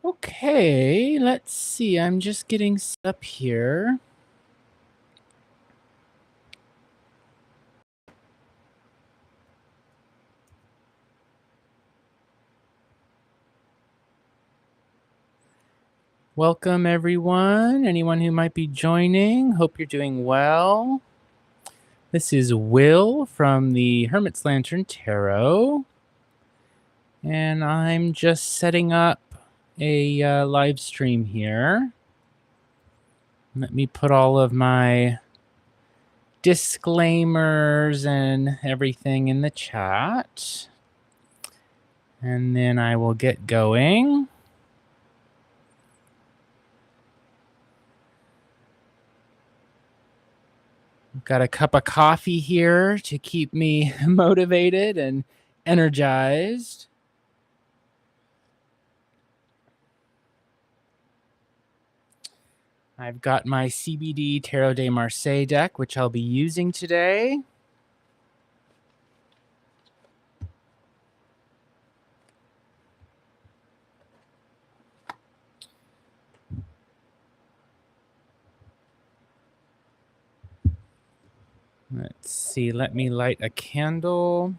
Okay, let's see. I'm just getting set up here. Welcome, everyone. Anyone who might be joining, hope you're doing well. This is Will from the Hermit's Lantern Tarot, and I'm just setting up a live stream here. Let me put all of my disclaimers and everything in the chat, and then I will get going. Got a cup of coffee here to keep me motivated and energized. I've got my CBD Tarot de Marseille deck, which I'll be using today. Let's see, let me light a candle.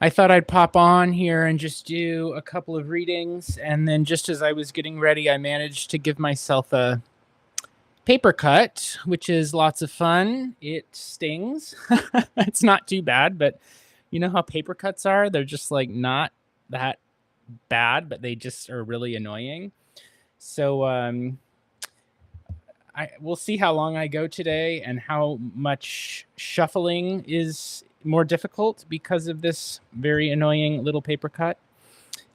I thought I'd pop on here and just do a couple of readings, and then just as I was getting ready, I managed to give myself a paper cut, which is lots of fun. It stings. It's not too bad, but you know how paper cuts are? They're just like not that bad, but they just are really annoying. So we'll see how long I go today and how much shuffling is more difficult because of this very annoying little paper cut.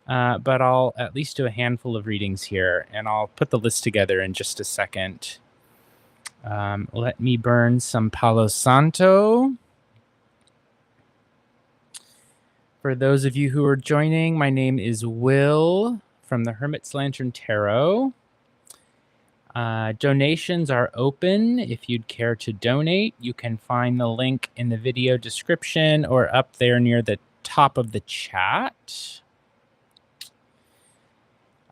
But I'll at least do a handful of readings here, and I'll put the list together in just a second. Let me burn some Palo Santo. For those of you who are joining, my name is Will from the Hermit's Lantern Tarot. Donations are open. If you'd care to donate, you can find the link in the video description or up there near the top of the chat.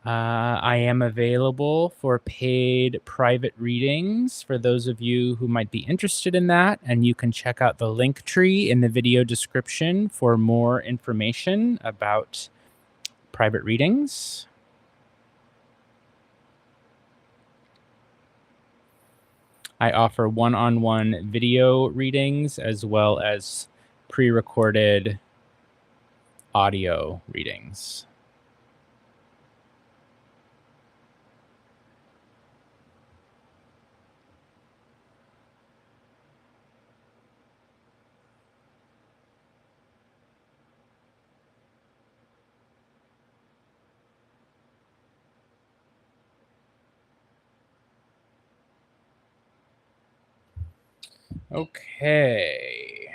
I am available for paid private readings for those of you who might be interested in that, and you can check out the link tree in the video description for more information about private readings. I offer one-on-one video readings as well as pre-recorded audio readings. Okay.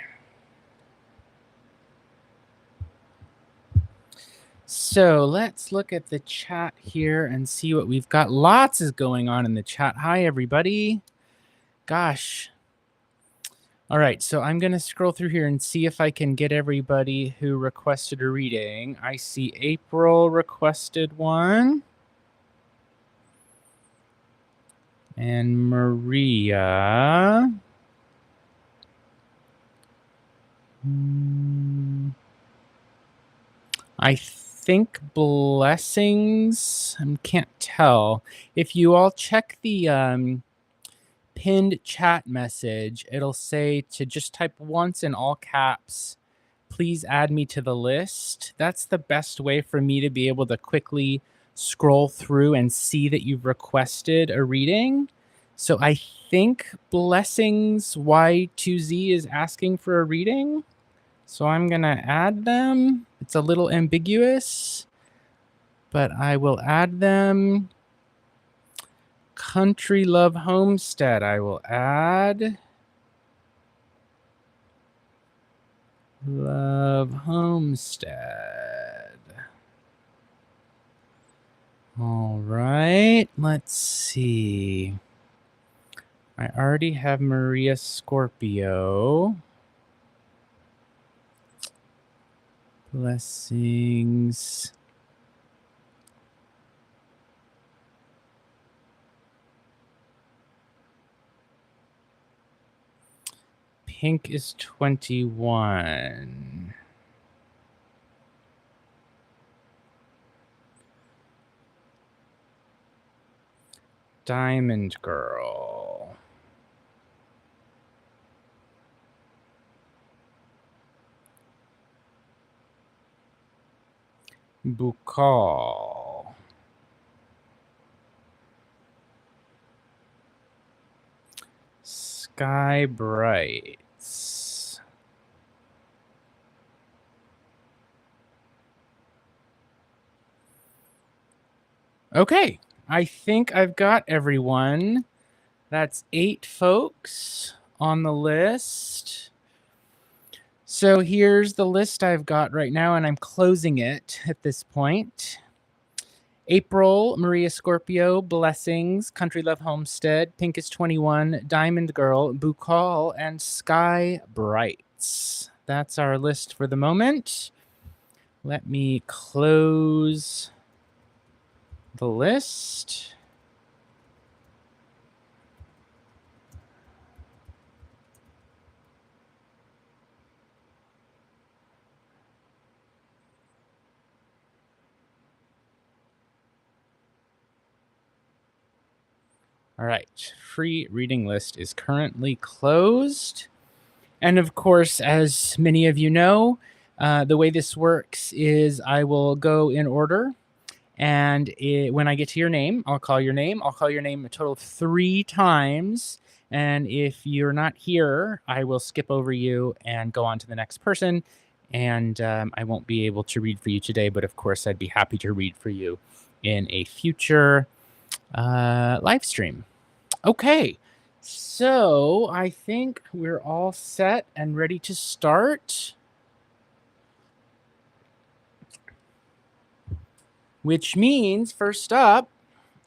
So let's look at the chat here and see what we've got. Lots is going on in the chat. Hi, everybody. Gosh. All right, so I'm going to scroll through here and see if I can get everybody who requested a reading. I see April requested one. And Maria. I think Blessings. I can't tell. If you all check the pinned chat message, it'll say to just type once in all caps, please add me to the list. That's the best way for me to be able to quickly scroll through and see that you've requested a reading. So I think Blessings Y2Z is asking for a reading. So I'm going to add them. It's a little ambiguous, but I will add them. Country Love Homestead, I will add. Love Homestead. All right, let's see. I already have Maria Scorpio. Blessings. Pink is 21. Diamond Girl. Bukal. Sky Brights. Okay, I think I've got everyone. That's 8 folks on the list. So here's the list I've got right now, and I'm closing it at this point. April, Maria Scorpio, Blessings, Country Love Homestead, Pink is 21, Diamond Girl, Bukal, and Sky Brights. That's our list for the moment. Let me close the list. All right, free reading list is currently closed. And of course, as many of you know, the way this works is I will go in order. And when I get to your name, I'll call your name. I'll call your name a total of 3 times. And if you're not here, I will skip over you and go on to the next person. And I won't be able to read for you today, but of course, I'd be happy to read for you in a future live stream. Okay, so I think we're all set and ready to start. Which means first up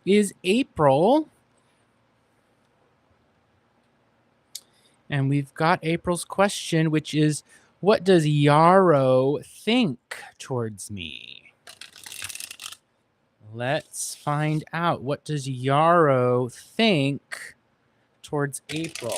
is April. And we've got April's question, which is, what does Yarrow think towards me? Let's find out. What does Yarrow think towards April?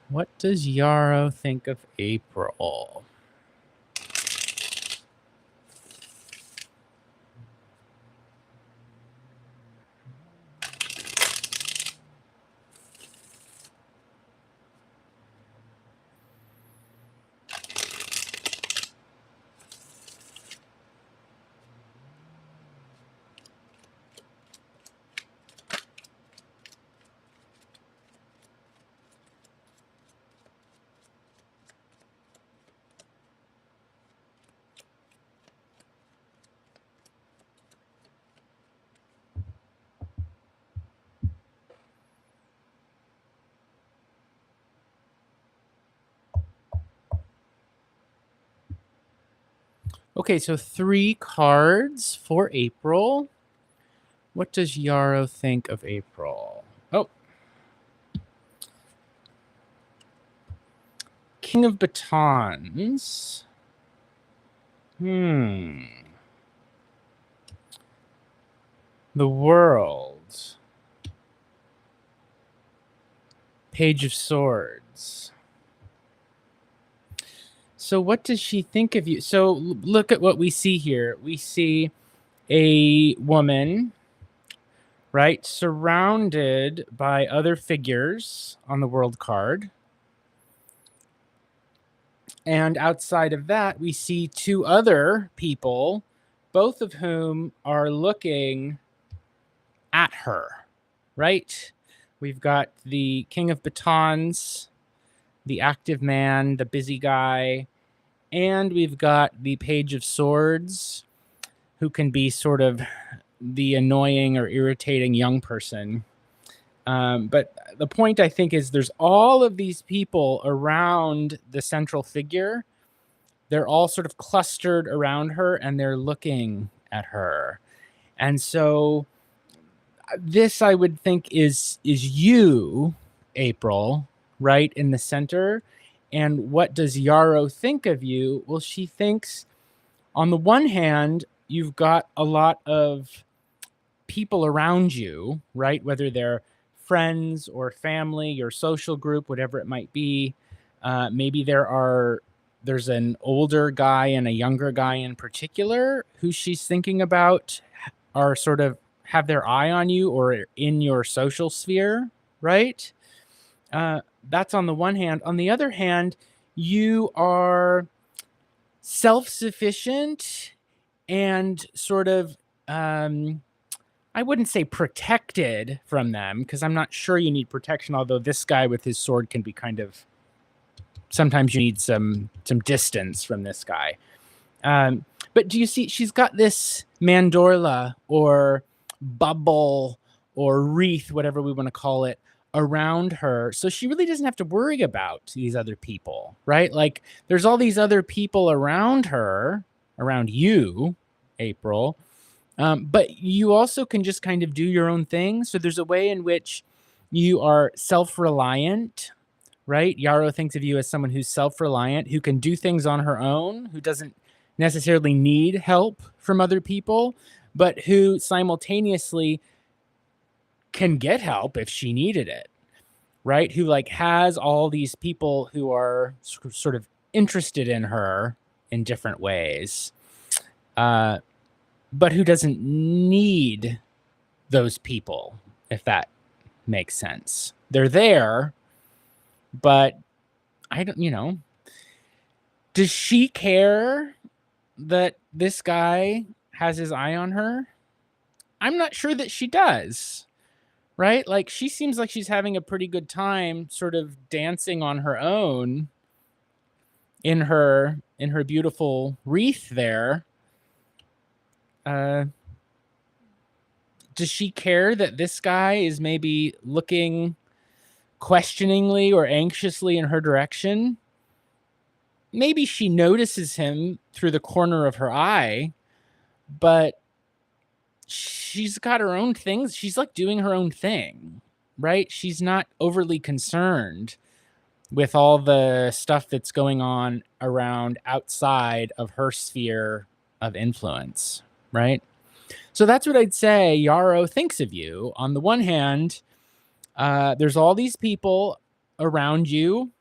What does Yarrow think of April? Okay, so 3 cards for April. What does Yarrow think of April? Oh. King of Batons. The World. Page of Swords. So what does she think of you? So look at what we see here. We see a woman, right, surrounded by other figures on the world card. And outside of that, we see 2 other people, both of whom are looking at her, right? We've got the King of Batons, the active man, the busy guy, and we've got the Page of Swords, who can be sort of the annoying or irritating young person But the point, I think, is there's all of these people around the central figure. They're all sort of clustered around her and they're looking at her. And so this, I would think, is you, April, right in the center. And what does Yarrow think of you? Well, she thinks, on the one hand, you've got a lot of people around you, right? Whether they're friends or family, your social group, whatever it might be. Maybe there's an older guy and a younger guy in particular who she's thinking about are sort of have their eye on you or in your social sphere, right? That's on the one hand. On the other hand, you are self-sufficient and sort of, I wouldn't say protected from them, because I'm not sure you need protection, although this guy with his sword can be kind of, sometimes you need some distance from this guy. But do you see, she's got this mandorla or bubble or wreath, whatever we want to call it, around her. So she really doesn't have to worry about these other people, right? Like there's all these other people around her, around you, April. But you also can just kind of do your own thing. So there's a way in which you are self-reliant, right? Yarrow thinks of you as someone who's self-reliant, who can do things on her own, who doesn't necessarily need help from other people, but who simultaneously can get help if she needed it, right? Who like has all these people who are sort of interested in her in different ways, but who doesn't need those people, if that makes sense. They're there, but I don't. Does she care that this guy has his eye on her? I'm not sure that she does, right? Like she seems like she's having a pretty good time sort of dancing on her own in her beautiful wreath there. Does she care that this guy is maybe looking questioningly or anxiously in her direction? Maybe she notices him through the corner of her eye, but she's got her own things. She's like doing her own thing, right? She's not overly concerned with all the stuff that's going on around outside of her sphere of influence, right? So that's what I'd say Yarrow thinks of you. On the one hand, there's all these people around you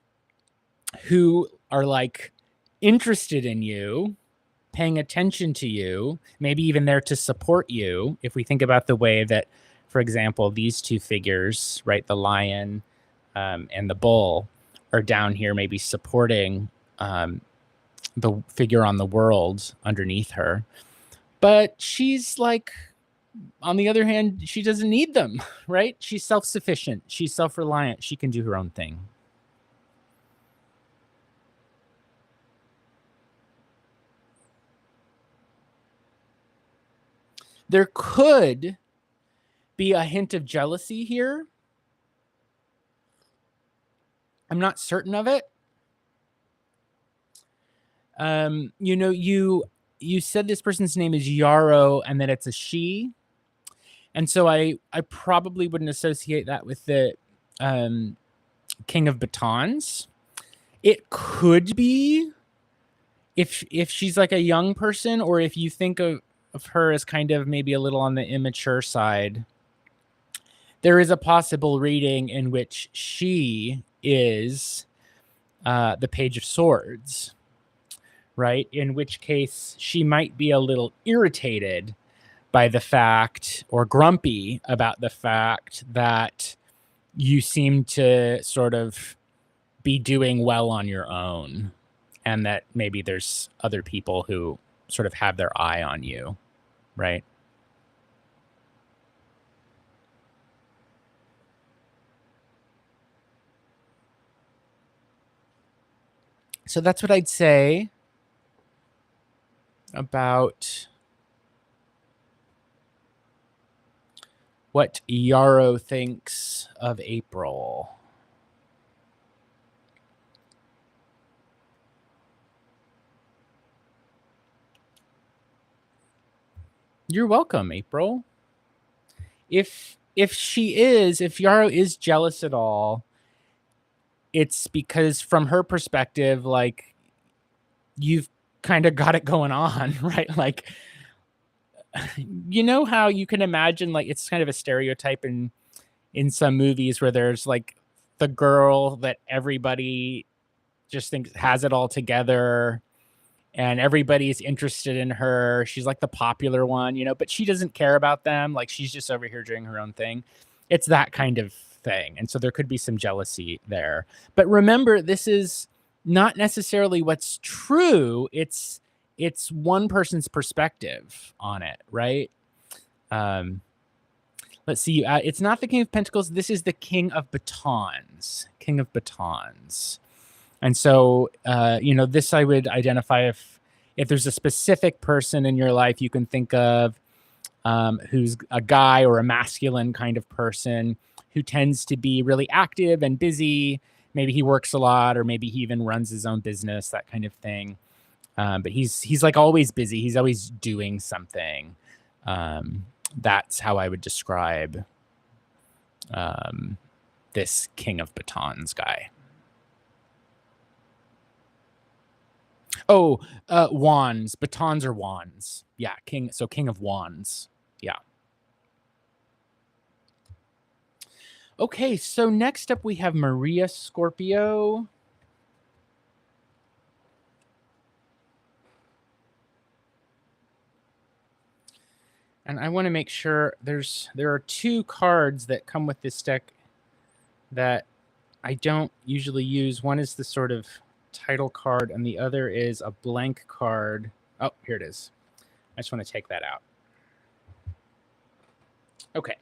who are like interested in you, paying attention to you, maybe even there to support you. If we think about the way that, for example, these two figures, right, the lion and the bull, are down here maybe supporting the figure on the world underneath her. But she's like, on the other hand, she doesn't need them, right? She's self-sufficient. She's self-reliant. She can do her own thing. There could be a hint of jealousy here. I'm not certain of it. You said this person's name is Yarrow and that it's a she. And so I probably wouldn't associate that with the King of Batons. It could be if she's like a young person, or if you think of her as kind of maybe a little on the immature side, there is a possible reading in which she is the Page of Swords, right? In which case she might be a little irritated by the fact, or grumpy about the fact, that you seem to sort of be doing well on your own, and that maybe there's other people who sort of have their eye on you, right? So that's what I'd say about what Yarrow thinks of April. You're welcome, April. If Yarrow is jealous at all, it's because from her perspective, like, you've kind of got it going on, right? Like, you know how you can imagine, like, it's kind of a stereotype in some movies where there's like the girl that everybody just thinks has it all together and everybody's interested in her. She's like the popular one, you know, but she doesn't care about them. Like, she's just over here doing her own thing. It's that kind of thing. And so there could be some jealousy there. But remember, this is not necessarily what's true. It's one person's perspective on it, right? Let's see. It's not the King of Pentacles. This is the King of Batons. King of Batons. And so, you know, this I would identify if there's a specific person in your life you can think of who's a guy or a masculine kind of person who tends to be really active and busy. Maybe he works a lot, or maybe he even runs his own business, that kind of thing. But he's like always busy. He's always doing something. That's how I would describe this King of Batons guy. Oh, wands. Batons are wands. Yeah, king. So King of Wands. Yeah. Okay, so next up we have Maria Scorpio. And I want to make sure there are two cards that come with this deck that I don't usually use. One is the sort of title card, and the other is a blank card. Oh, here it is. I just want to take that out. Okay.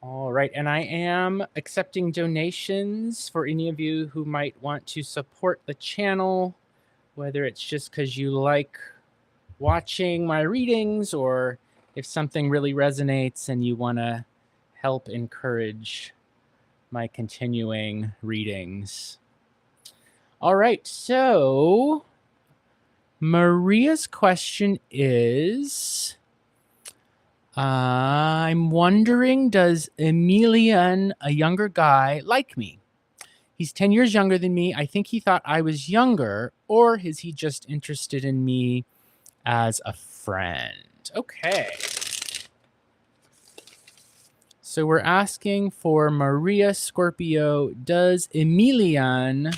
All right, and I am accepting donations for any of you who might want to support the channel, whether it's just because you like watching my readings or if something really resonates and you want to help encourage my continuing readings. All right, so Maria's question is, I'm wondering, does Emilian, a younger guy, like me? He's 10 years younger than me. I think he thought I was younger, or is he just interested in me as a friend? Okay. So we're asking for Maria Scorpio, does Emilian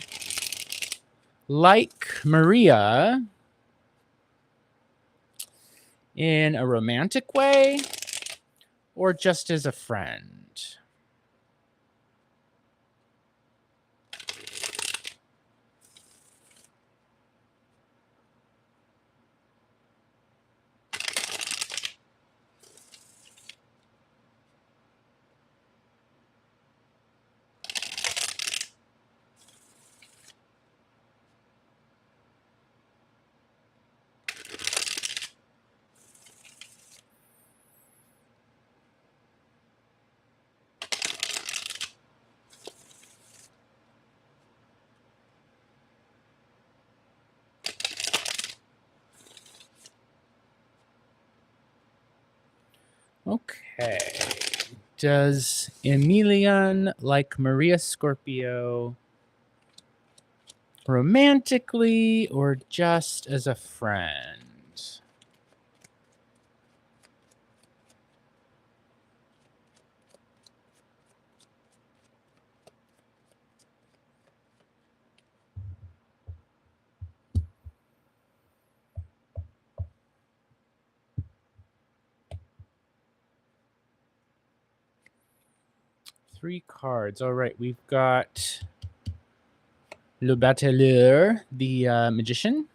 like Maria in a romantic way or just as a friend? Okay. Does Emilian like Maria Scorpio romantically or just as a friend? Three cards. All right, we've got Le Batelleur, the magician.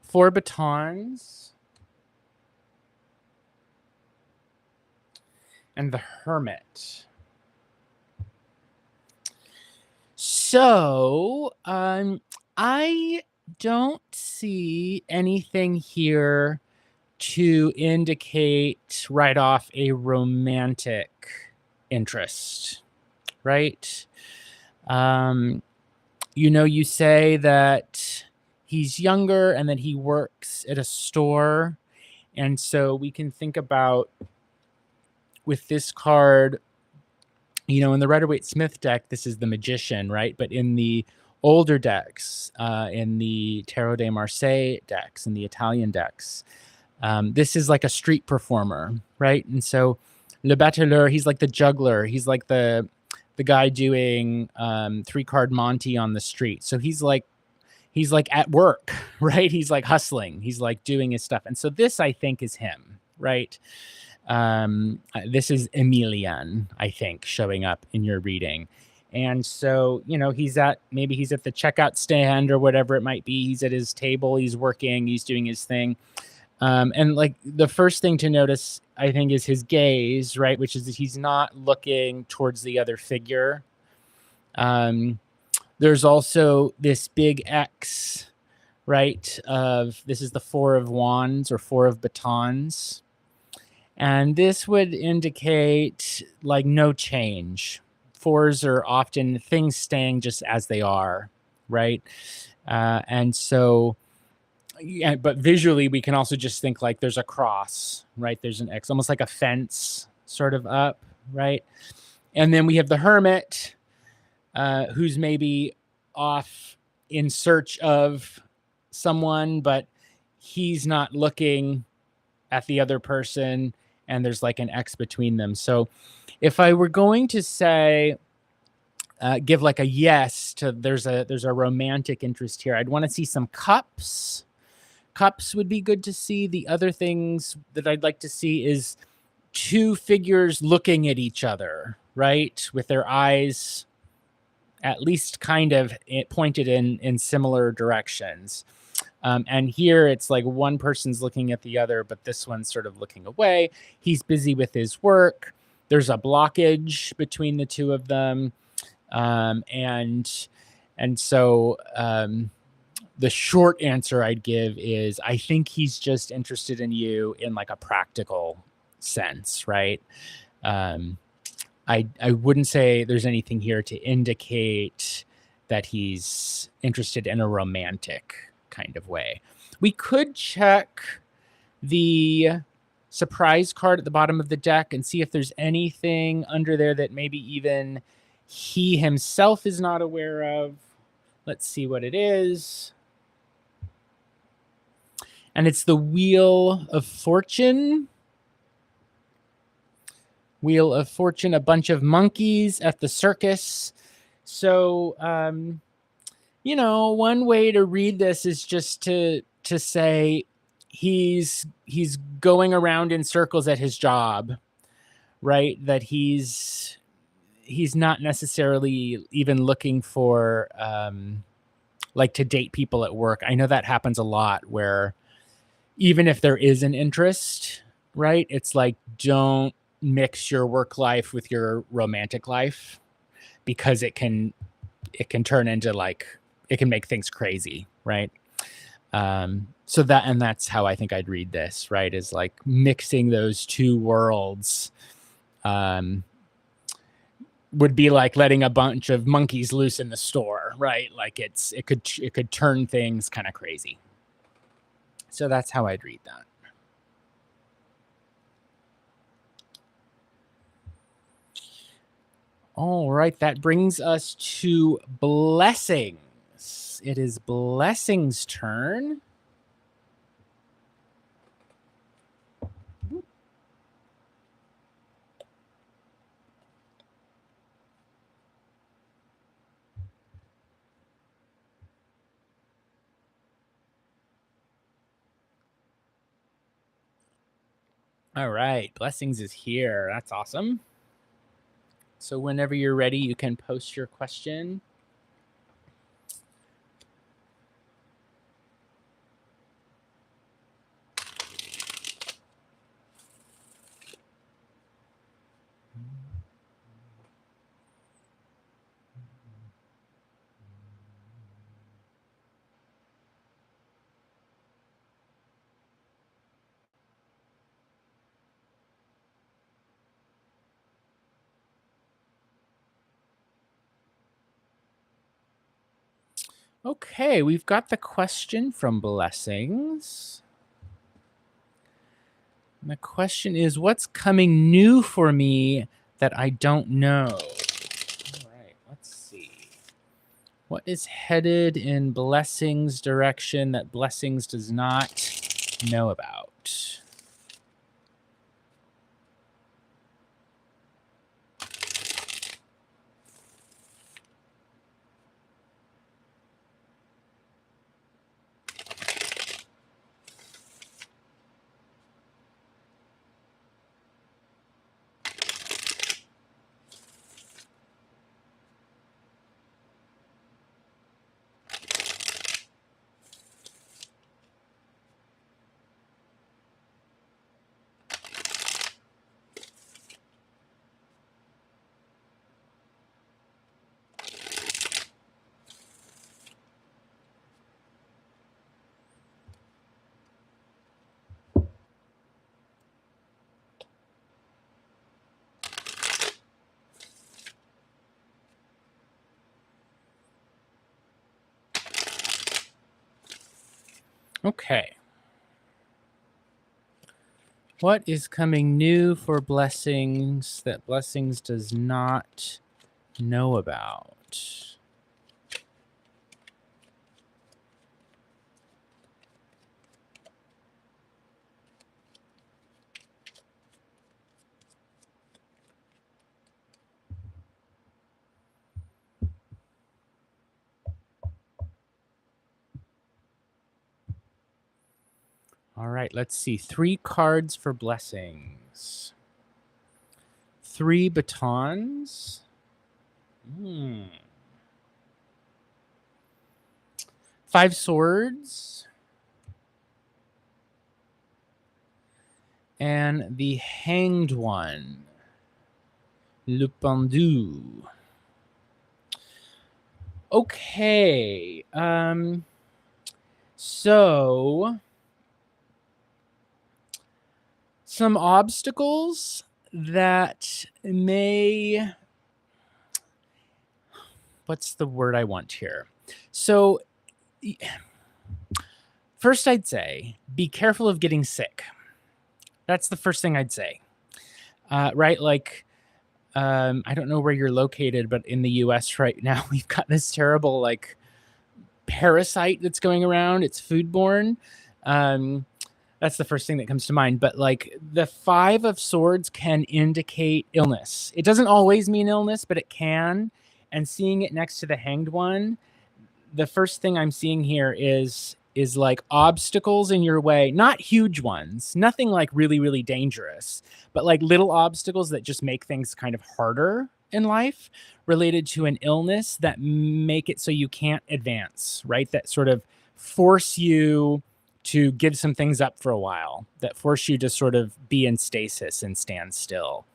4 batons. And the Hermit. So, I don't see anything here to indicate right off a romantic interest, right? You know, you say that he's younger and that he works at a store. And so we can think about with this card, you know, in the Rider-Waite-Smith deck, this is the Magician, right? But in the older decks, in the Tarot de Marseille decks, in the Italian decks, this is like a street performer, right? And so Le Battleur, he's like the juggler. He's like the guy doing 3-card Monty on the street. So he's like at work, right? He's like hustling. He's like doing his stuff. And so this, I think, is him, right? This is Emilian, I think, showing up in your reading. And so, you know, maybe he's at the checkout stand or whatever it might be. He's at his table, he's working, he's doing his thing. And like the first thing to notice, I think, is his gaze, right? Which is that he's not looking towards the other figure. There's also this big X, right? This is the 4 of Wands or 4 of Batons. And this would indicate like no change. 4s are often things staying just as they are, right? And so, yeah, but visually we can also just think like there's a cross, right? There's an X, almost like a fence sort of up, right? And then we have the Hermit, who's maybe off in search of someone, but he's not looking at the other person, and there's like an X between them. So if I were going to say, give like a yes to there's a romantic interest here, I'd want to see some cups. Cups would be good to see. The other things that I'd like to see is 2 figures looking at each other, right? With their eyes at least kind of pointed in similar directions. And here it's like one person's looking at the other, but this one's sort of looking away. He's busy with his work. There's a blockage between the 2 of them. And so the short answer I'd give is I think he's just interested in you in like a practical sense, right? I wouldn't say there's anything here to indicate that he's interested in a romantic kind of way. We could check the surprise card at the bottom of the deck and see if there's anything under there that maybe even he himself is not aware of. Let's see what it is. And it's the Wheel of Fortune. Wheel of Fortune, a bunch of monkeys at the circus. So, you know, one way to read this is just to say he's going around in circles at his job, right? That he's not necessarily even looking for like to date people at work. I know that happens a lot where even if there is an interest, right? It's like, don't mix your work life with your romantic life, because it can turn into like, it can make things crazy, right? So that's how I think I'd read this, right? Is like mixing those 2 worlds would be like letting a bunch of monkeys loose in the store, right? Like it could turn things kind of crazy. So that's how I'd read that. All right, that brings us to Blessings. It is Blessings' turn. All right, Blessings is here. That's awesome. So whenever you're ready, you can post your question. Okay, we've got the question from Blessings. And the question is, what's coming new for me that I don't know? All right, let's see. What is headed in Blessings' direction that Blessings does not know about? Okay. What is coming new for Blessings that Blessings does not know about? All right, let's see. 3 cards for Blessings. 3 batons. 5 swords. And the Hanged One. Le Pendu. Okay. So some obstacles that may, what's the word I want here? So first I'd say be careful of getting sick. That's the first thing I'd say. Right? Like, I don't know where you're located, but in the US right now, we've got this terrible like parasite that's going around. It's foodborne. That's the first thing that comes to mind. But like the 5 of Swords can indicate illness. It doesn't always mean illness, but it can. And seeing it next to the Hanged One, the first thing I'm seeing here is like obstacles in your way, not huge ones, nothing like really, really dangerous, but like little obstacles that just make things kind of harder in life related to an illness that make it so you can't advance, right? That sort of force you to give some things up for a while, that force you to sort of be in stasis and stand still.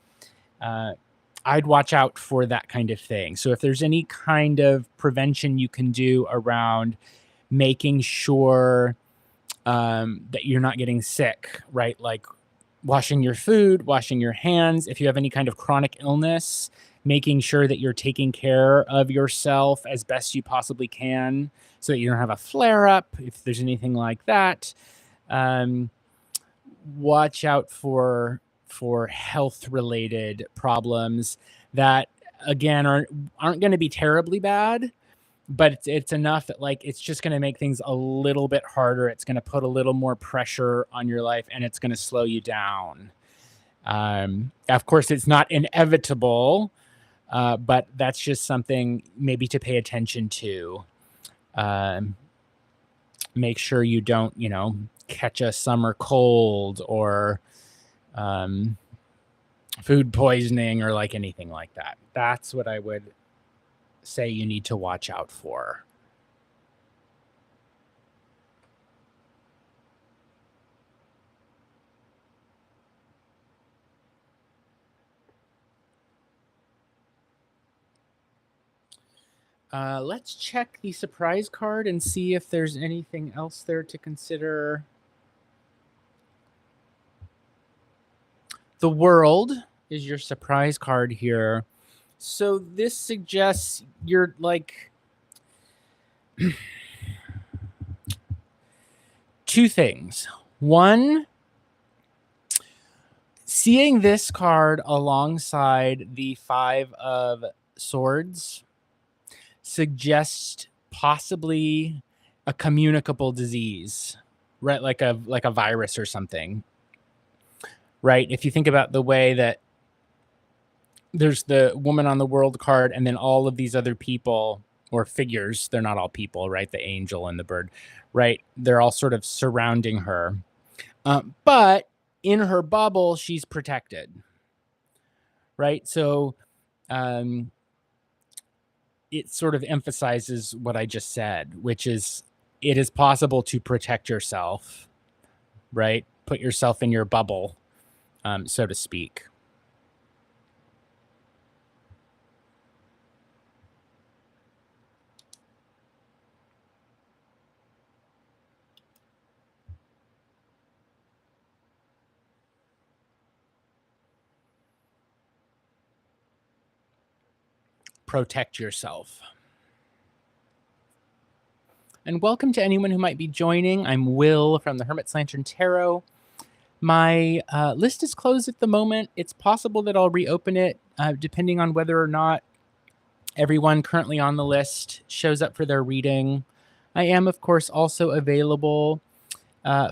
I'd watch out for that kind of thing. So if there's any kind of prevention you can do around making sure that you're not getting sick, right? Like washing your food, washing your hands. If you have any kind of chronic illness, making sure that you're taking care of yourself as best you possibly can so that you don't have a flare up. If there's anything like that, watch out for health related problems that again aren't going to be terribly bad, but it's enough that like it's just going to make things a little bit harder. It's going to put a little more pressure on your life and it's going to slow you down. Of course, it's not inevitable, but that's just something maybe to pay attention to. Make sure you don't, catch a summer cold or food poisoning or like anything like that. That's what I would say you need to watch out for. Let's check the surprise card and see if there's anything else there to consider. The World is your surprise card here. So this suggests you're like two things. One, seeing this card alongside the Five of Swords suggests possibly a communicable disease, right? Like a virus or something, right? If you think about the way that there's the woman on the world card and then all of these other people or figures, they're not all people, right? The angel and the bird, right? They're all sort of surrounding her. But in her bubble, she's protected, right? So it sort of emphasizes what I just said, which is it is possible to protect yourself, right? Put yourself in your bubble, so to speak. Protect yourself. And welcome to anyone who might be joining. I'm Will from the Hermit's Lantern Tarot. My list is closed at the moment. It's possible that I'll reopen it depending on whether or not everyone currently on the list shows up for their reading. I am, of course, also available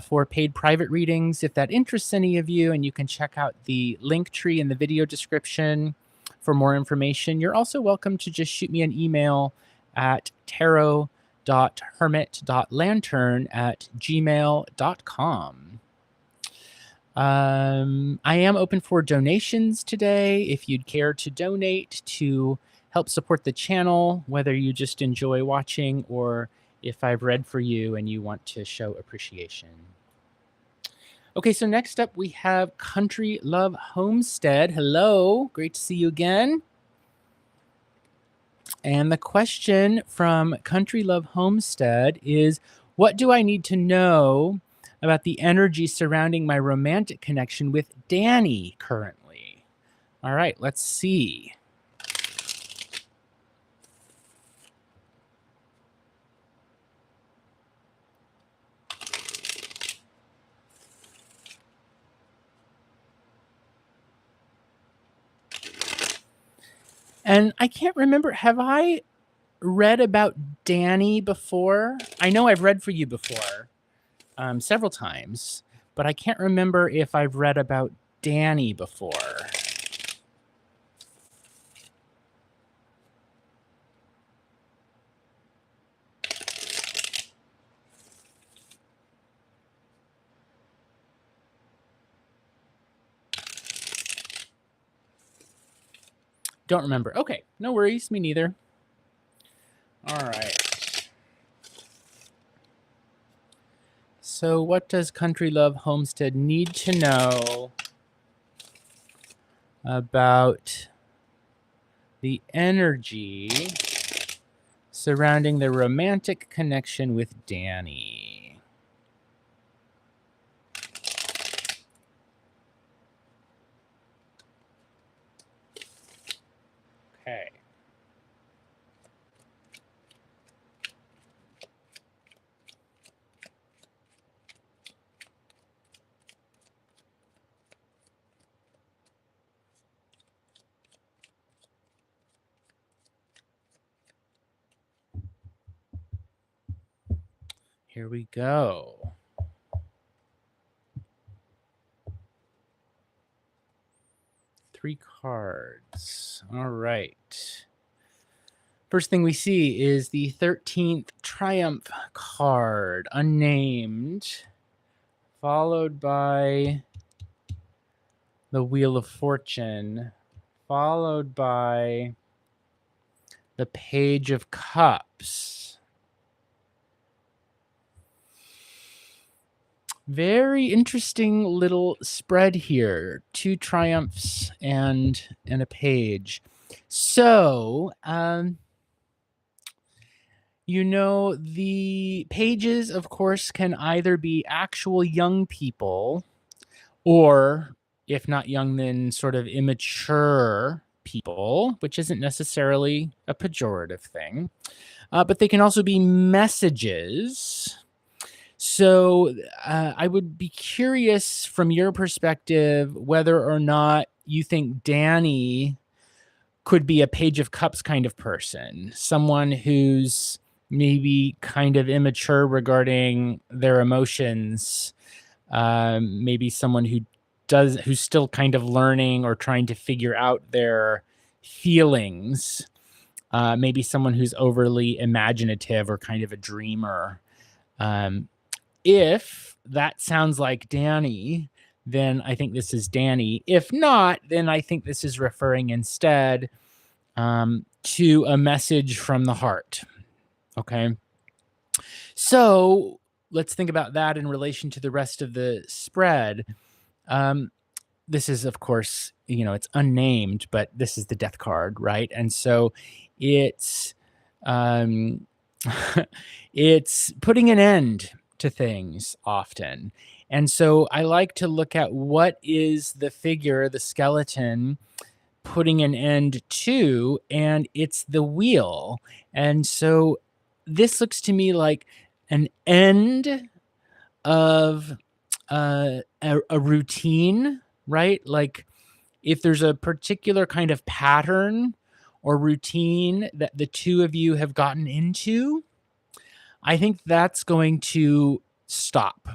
for paid private readings if that interests any of you, and you can check out the link tree in the video description for more information. You're also welcome to just shoot me an email at tarot.hermit.lantern@gmail.com. I am open for donations today. If you'd care to donate to help support the channel, whether you just enjoy watching or if I've read for you and you want to show appreciation. Okay, so next up we have Country Love Homestead. Hello, great to see you again. And the question from Country Love Homestead is, what do I need to know about the energy surrounding my romantic connection with Danny currently? All right, let's see. And I can't remember, have I read about Danny before? I know I've read for you before several times, but I can't remember if I've read about Danny before. Don't remember. Okay, no worries. Me neither. All right. So what does Country Love Homestead need to know about the energy surrounding the romantic connection with Danny? Okay. Here we go. Three cards. All right. First thing we see is the 13th Triumph card, unnamed, followed by the Wheel of Fortune, followed by the Page of Cups. Very interesting little spread here. Two triumphs and a page. So, you know, the pages, of course, can either be actual young people or, if not young, then sort of immature people, which isn't necessarily a pejorative thing. But they can also be messages. So I would be curious from your perspective whether or not you think Danny could be a Page of Cups kind of person, someone who's maybe kind of immature regarding their emotions, maybe someone who's still kind of learning or trying to figure out their feelings, maybe someone who's overly imaginative or kind of a dreamer. Um, if that sounds like Danny, then I think this is Danny. If not, then I think this is referring instead to a message from the heart. Okay. So let's think about that in relation to the rest of the spread. Um, this is, of course, it's unnamed, but this is the death card, right? And so it's um, it's putting an end to things often. And so I like to look at what is the figure, the skeleton, putting an end to, and it's the wheel. And so this looks to me like an end of a routine, right? Like if there's a particular kind of pattern or routine that the two of you have gotten into, I think that's going to stop,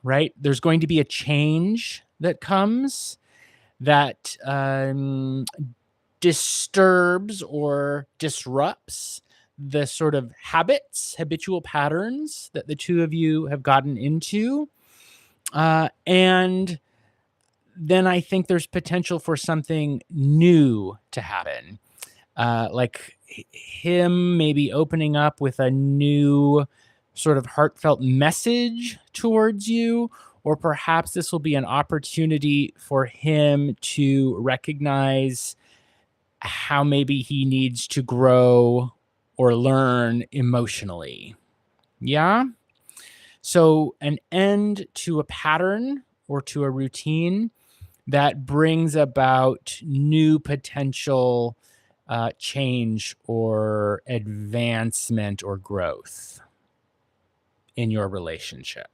right? There's going to be a change that comes that disturbs or disrupts the sort of habitual patterns that the two of you have gotten into. And then I think there's potential for something new to happen. Like him maybe opening up with a new sort of heartfelt message towards you, or perhaps this will be an opportunity for him to recognize how maybe he needs to grow or learn emotionally. Yeah. So an end to a pattern or to a routine that brings about new potential change or advancement or growth in your relationship.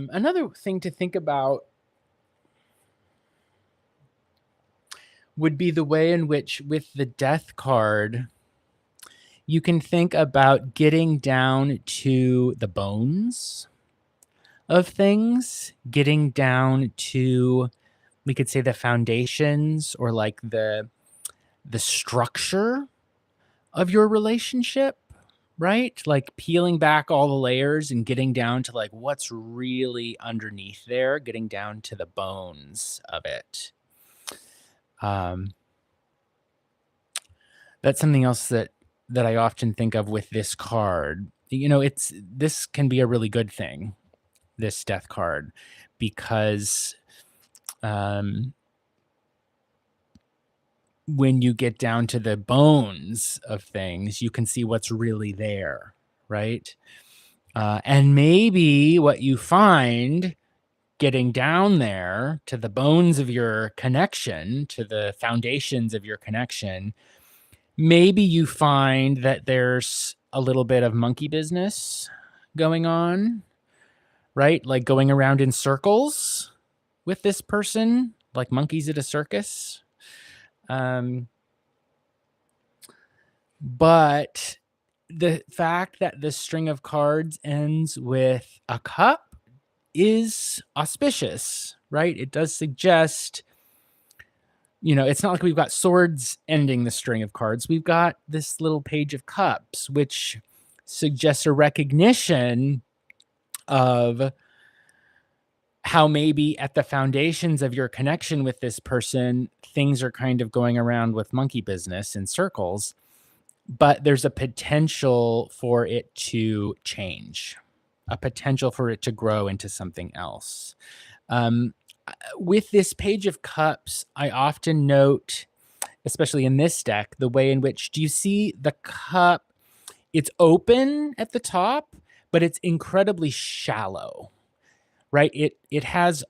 Another thing to think about would be the way in which, with the death card, you can think about getting down to the bones of things, getting down to, we could say, the foundations or like the structure of your relationship, right? Like peeling back all the layers and getting down to like what's really underneath there, getting down to the bones of it. That's something else that I often think of with this card. This can be a really good thing, this death card, because when you get down to the bones of things, you can see what's really there, right? And maybe what you find getting down there to the bones of your connection, to the foundations of your connection, maybe you find that there's a little bit of monkey business going on, right? Like going around in circles with this person, like monkeys at a circus. But the fact that the string of cards ends with a cup is auspicious, right? It does suggest, it's not like we've got swords ending the string of cards. We've got this little page of cups, which suggests a recognition of how maybe at the foundations of your connection with this person, things are kind of going around with monkey business in circles, but there's a potential for it to change, a potential for it to grow into something else. with this Page of Cups, I often note, especially in this deck, the way in which, do you see the cup? It's open at the top, but it's incredibly shallow, right? It has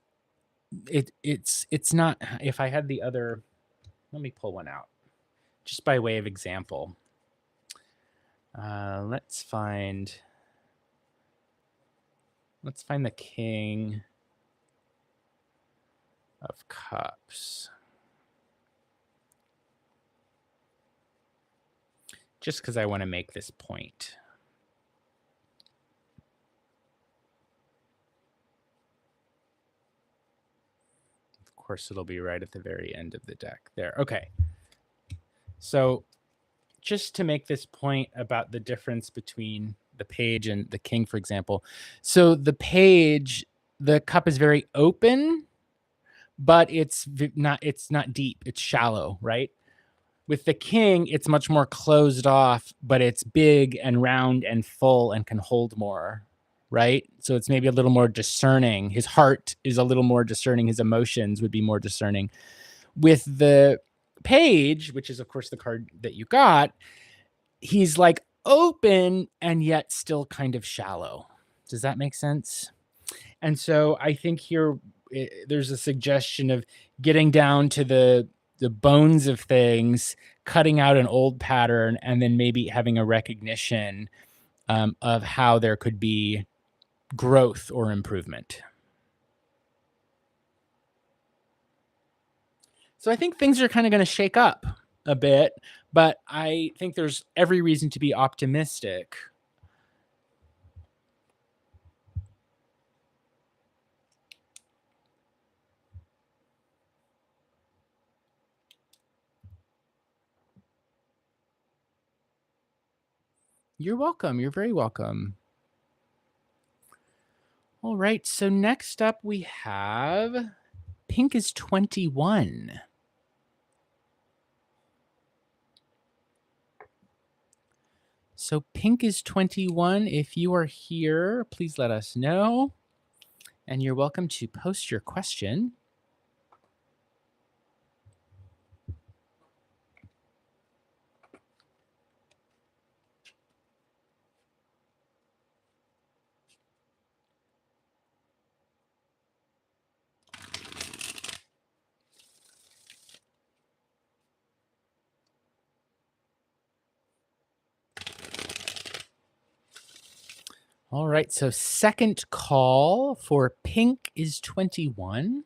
it's not. If I had the other, let me pull one out just by way of example. Let's find the King of Cups. Just because I want to make this point. Of course, it'll be right at the very end of the deck there. Okay. So just to make this point about the difference between the Page and the King, for example. So the Page, the cup is very open, but it's not deep. It's shallow, right? With the King, it's much more closed off, but it's big and round and full and can hold more, right? So it's maybe a little more discerning. His heart is a little more discerning. His emotions would be more discerning. With the Page, which is, of course, the card that you got, he's like open and yet still kind of shallow. Does that make sense? And so I think here there's a suggestion of getting down to the bones of things, cutting out an old pattern, and then maybe having a recognition of how there could be growth or improvement. So I think things are kind of going to shake up a bit, but I think there's every reason to be optimistic. You're welcome. You're very welcome. All right. So next up we have Pink is 21. So Pink is 21. If you are here, please let us know. And you're welcome to post your question. All right, so second call for Pink is 21.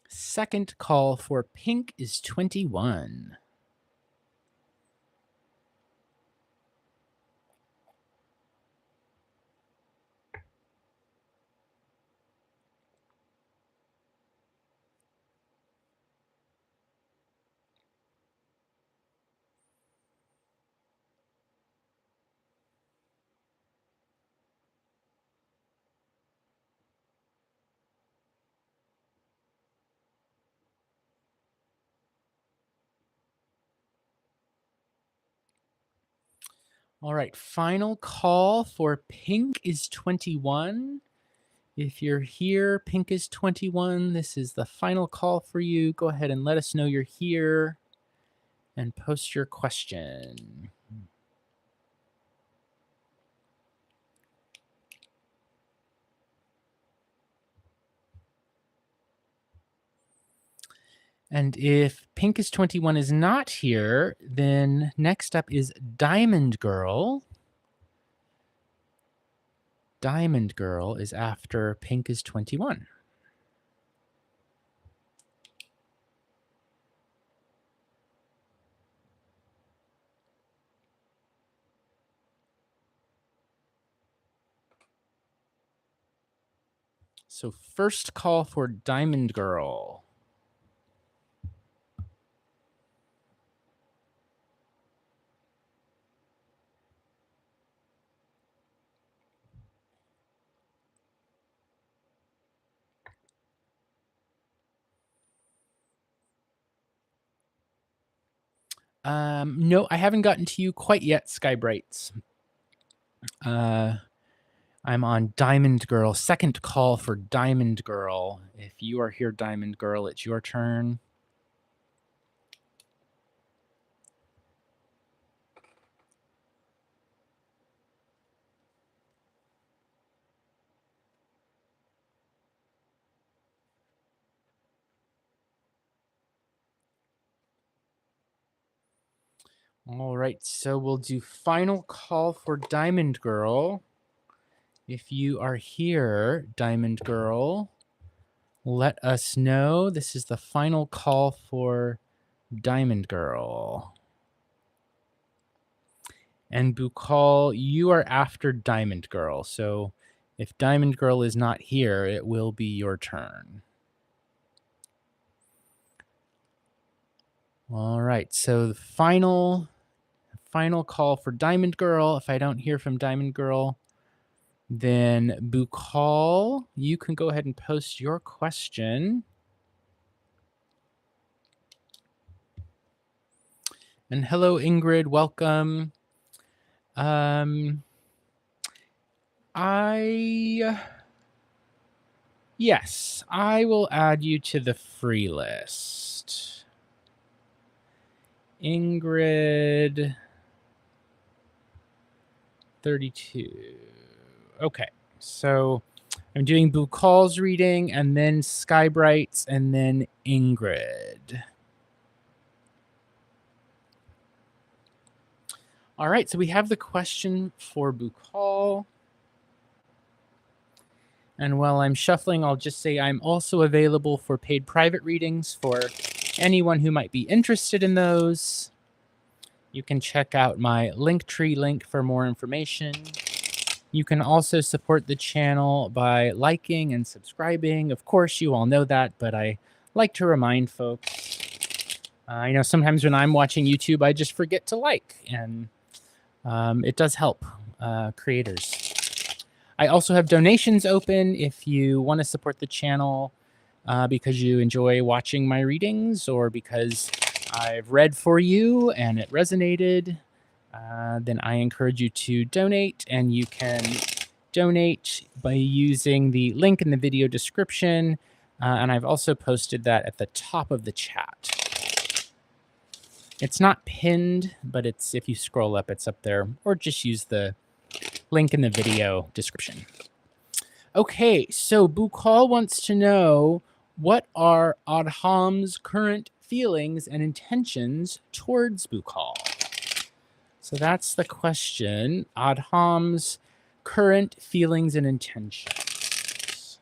Second call for Pink is 21. All right, final call for Pink is 21. If you're here, Pink is 21. This is the final call for you. Go ahead and let us know you're here and post your question. And if Pink is 21 is not here, then next up is Diamond Girl. Diamond Girl is after Pink is 21. So first call for Diamond Girl. No, I haven't gotten to you quite yet, Skybrights. I'm on Diamond Girl. Second call for Diamond Girl. If you are here, Diamond Girl, it's your turn. All right, so we'll do final call for Diamond Girl. If you are here, Diamond Girl, let us know. This is the final call for Diamond Girl. And Bukal, you are after Diamond Girl. So if Diamond Girl is not here, it will be your turn. All right, so the final call for Diamond Girl. If I don't hear from Diamond Girl, then Bukal, you can go ahead and post your question. And hello, Ingrid, welcome. Yes, I will add you to the free list. Ingrid 32. Okay, so I'm doing Bukal's reading and then Skybrights and then Ingrid. All right, so we have the question for Bukal. And while I'm shuffling, I'll just say I'm also available for paid private readings for anyone who might be interested in those. You can check out my Linktree link for more information. You can also support the channel by liking and subscribing. Of course, you all know that, but I like to remind folks. I know sometimes when I'm watching YouTube, I just forget to like, and it does help creators. I also have donations open if you want to support the channel because you enjoy watching my readings or because I've read for you and it resonated. Then I encourage you to donate, and you can donate by using the link in the video description. And I've also posted that at the top of the chat. It's not pinned, but it's, if you scroll up, it's up there, or just use the link in the video description. Okay, so Bukal wants to know, what are Adham's current feelings and intentions towards Bukal? So that's the question. Adham's current feelings and intentions.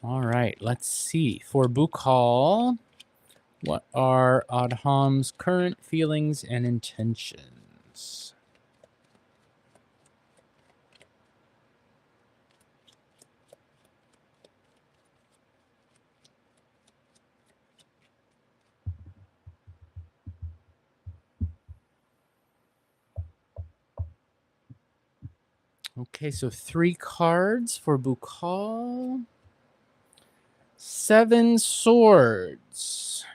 All right, let's see. For Bukal, what are Adham's current feelings and intentions? Okay, so 3 cards for Bukal. 7 swords.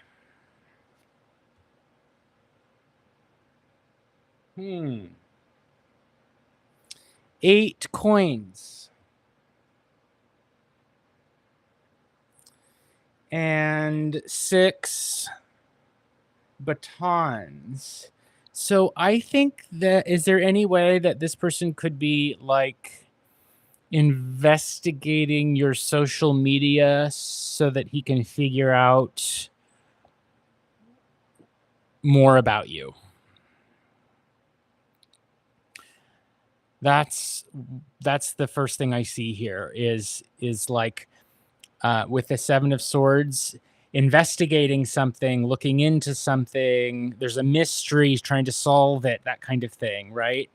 8 coins. And 6 batons. So I think that, is there any way that this person could be like investigating your social media so that he can figure out more about you? That's the first thing I see here is like with the 7 of Swords, investigating something, looking into something, there's a mystery, trying to solve it, that kind of thing, right?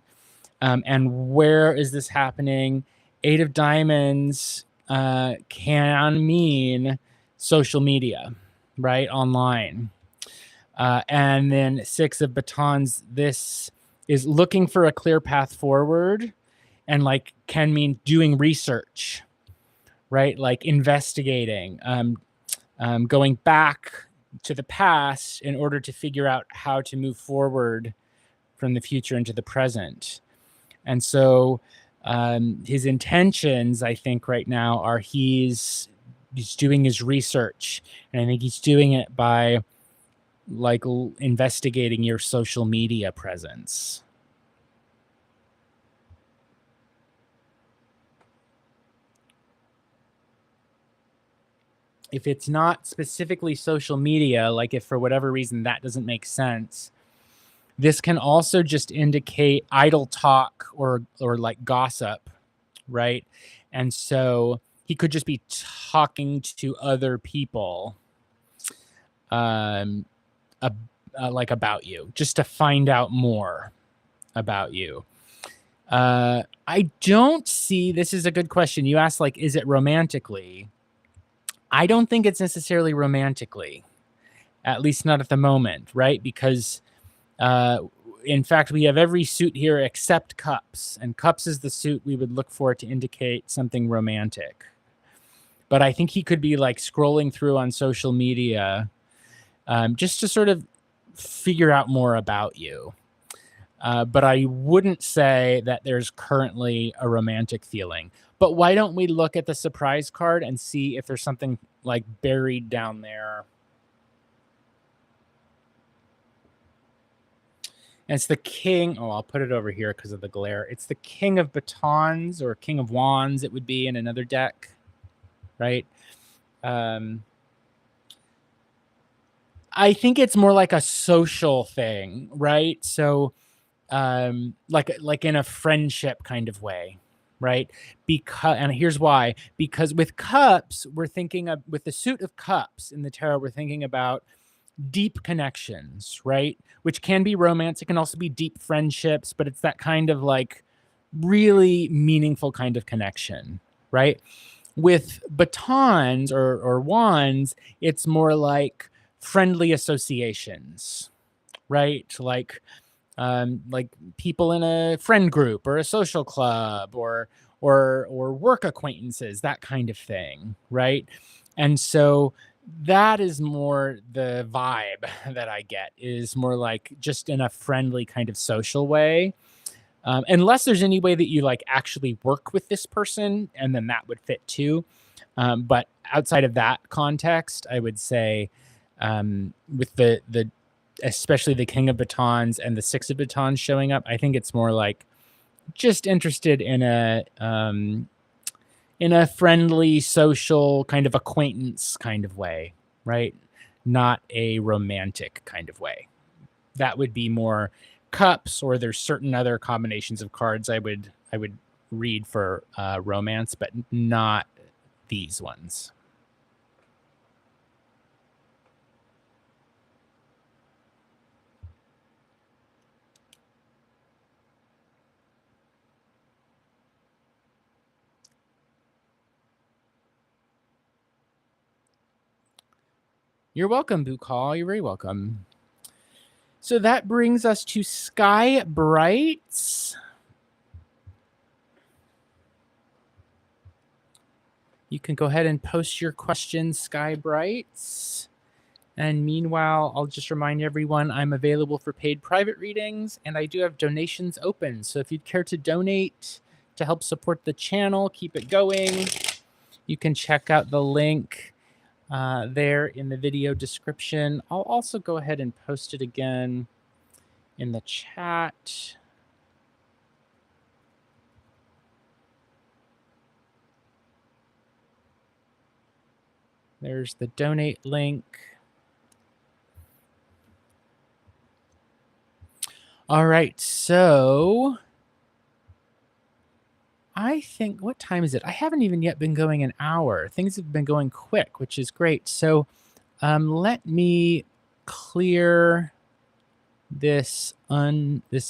And where is this happening? 8 of Diamonds can mean social media, right? Online. And then 6 of Batons, this is looking for a clear path forward, and like can mean doing research, right? Like investigating, going back to the past in order to figure out how to move forward from the future into the present. And so his intentions, I think, right now are he's doing his research, and I think he's doing it by like investigating your social media presence. If it's not specifically social media, like if for whatever reason that doesn't make sense, this can also just indicate idle talk or like gossip, right? And so he could just be talking to other people, um, like about you, just to find out more about you. I don't see. This is a good question. You asked, like, is it romantically? I don't think it's necessarily romantically, at least not at the moment, right? Because in fact, we have every suit here except cups, and cups is the suit we would look for to indicate something romantic. But I think he could be like scrolling through on social media, just to sort of figure out more about you. But I wouldn't say that there's currently a romantic feeling. But why don't we look at the surprise card and see if there's something like buried down there? And it's the king. Oh, I'll put it over here because of the glare. It's the king of batons, or king of wands, it would be in another deck, right? I think it's more like a social thing, right? So like in a friendship kind of way, right? Because, and here's why, because with cups, we're thinking of, with the suit of cups in the tarot, we're thinking about deep connections, right? Which can be romance. It can also be deep friendships, but it's that kind of like really meaningful kind of connection, right? With batons or wands, it's more like friendly associations, right? Like people in a friend group or a social club or work acquaintances, that kind of thing, right? And so that is more the vibe that I get, is more like just in a friendly kind of social way. Unless there's any way that you like actually work with this person, and then that would fit too. But outside of that context, I would say with the especially the king of batons and the six of batons showing up, I think it's more like just interested in a friendly social kind of acquaintance kind of way, right? Not a romantic kind of way. That would be more cups, or there's certain other combinations of cards I would read for romance, but not these ones. You're welcome, Bukal. You're very welcome. So that brings us to Sky Brights. You can go ahead and post your questions, Sky Brights. And meanwhile, I'll just remind everyone I'm available for paid private readings, and I do have donations open. So if you'd care to donate to help support the channel, keep it going, you can check out the link there in the video description. I'll also go ahead and post it again in the chat. There's the donate link. All right, so I think, what time is it? I haven't even yet been going an hour. Things have been going quick, which is great. So let me clear this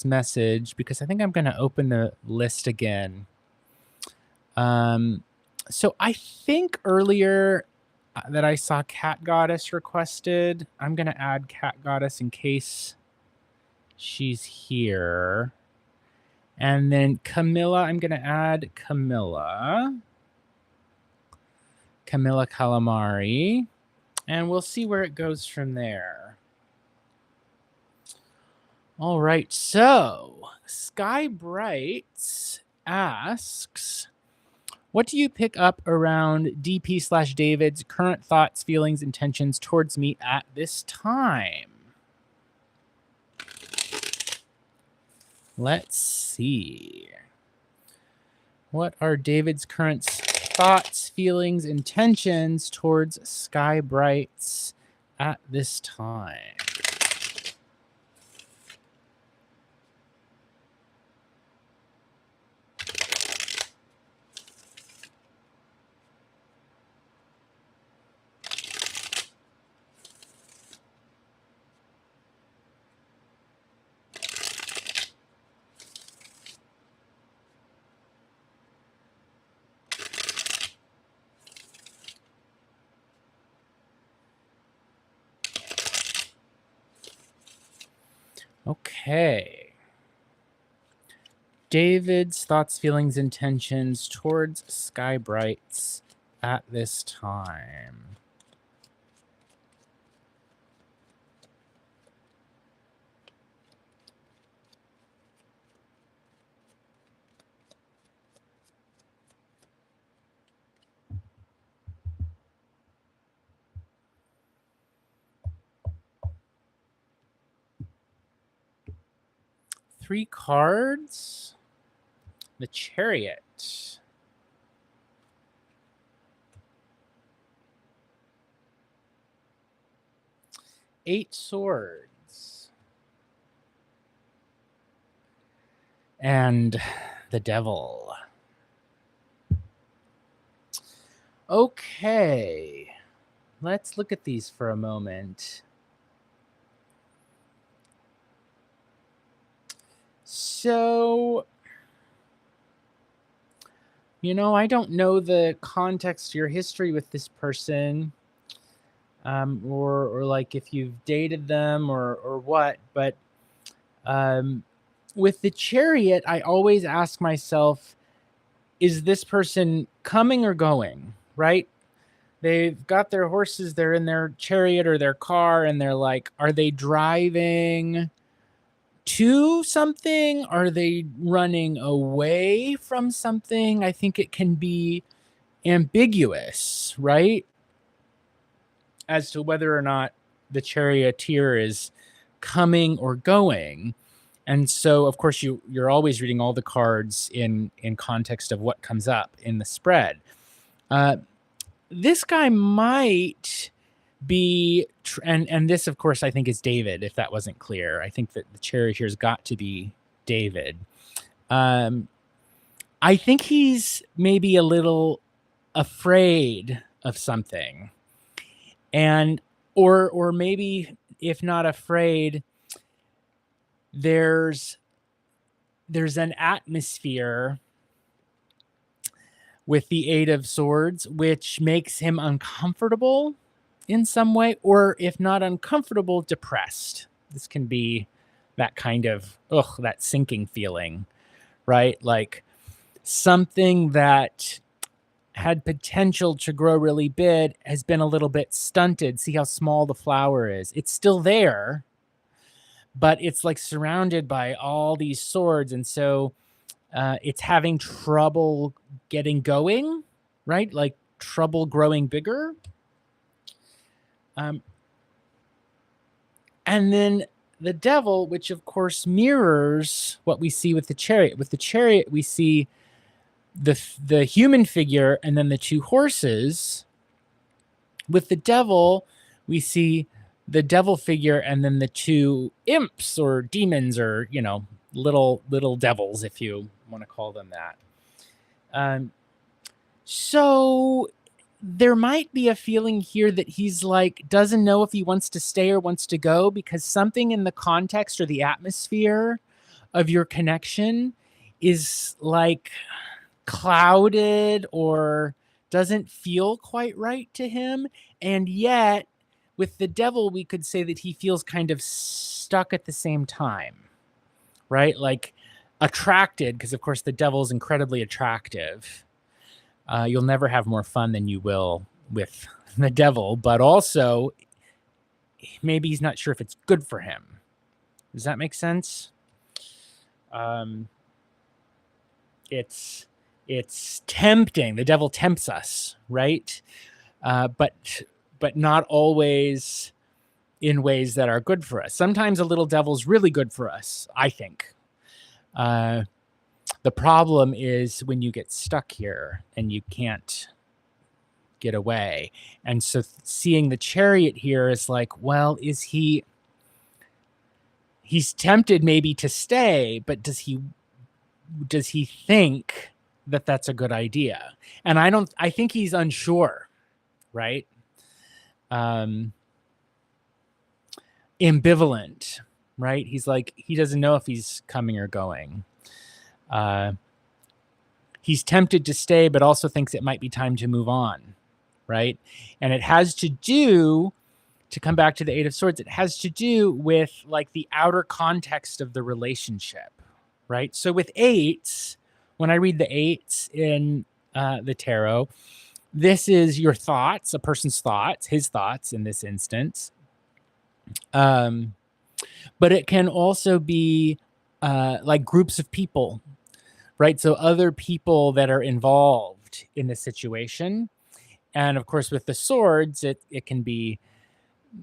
message, because I think I'm going to open the list again. So I think earlier that I saw Cat Goddess requested. I'm going to add Cat Goddess in case She's here. And then Camilla, I'm going to add Camilla Calamari, and we'll see where it goes from there. All right, so Sky Bright asks, what do you pick up around DP/David's current thoughts, feelings, intentions towards me at this time? Let's see. What are David's current thoughts, feelings, intentions towards Sky Brights at this time? Okay. David's thoughts, feelings, intentions towards Sky Brights at this time. Three cards. The Chariot. Eight Swords. And the Devil. Okay. Let's look at these for a moment. So, I don't know the context, your history with this person, or like if you've dated them or what, but with the Chariot, I always ask myself, is this person coming or going, right? They've got their horses, they're in their chariot or their car, and they're like, are they driving to something? Are they running away from something? I think it can be ambiguous, right? As to whether or not the charioteer is coming or going. And so, of course, you're always reading all the cards in context of what comes up in the spread. This guy might be, and this, of course, I think is David, if that wasn't clear. I think that the charioteer's got to be David. I think he's maybe a little afraid of something. And or maybe, if not afraid, there's an atmosphere with the Eight of Swords which makes him uncomfortable in some way, or if not uncomfortable, depressed. This can be that kind of that sinking feeling, right? Like something that had potential to grow really big has been a little bit stunted. See how small the flower is. It's still there, but it's like surrounded by all these swords. And so it's having trouble getting going, right? Like trouble growing bigger. And then the Devil, which of course mirrors what we see with the Chariot. With the Chariot, we see the human figure and then the two horses. With the Devil, we see the devil figure and then the two imps or demons, or little devils, if you want to call them that. So there might be a feeling here that he's like doesn't know if he wants to stay or wants to go, because something in the context or the atmosphere of your connection is like clouded or doesn't feel quite right to him. And yet with the Devil, we could say that he feels kind of stuck stuck at the same time, right? Like attracted, because of course the devil is incredibly attractive. You'll never have more fun than you will with the devil, but also maybe he's not sure if it's good for him. Does that make sense? It's tempting. The devil tempts us, right? But not always in ways that are good for us. Sometimes a little devil's really good for us, I think. The problem is when you get stuck here and you can't get away. And so seeing the chariot here is like, well, he's tempted maybe to stay, but does he think that that's a good idea? And I think he's unsure, right? Ambivalent, right? He's like, he doesn't know if he's coming or going. He's tempted to stay, but also thinks it might be time to move on, right? And it has to do, to come back to the Eight of Swords, it has to do with like the outer context of the relationship, right? So with eights, when I read the eights in the tarot, this is your thoughts, a person's thoughts, his thoughts in this instance. But it can also be like groups of people, right? So other people that are involved in the situation. And of course, with the swords, it can be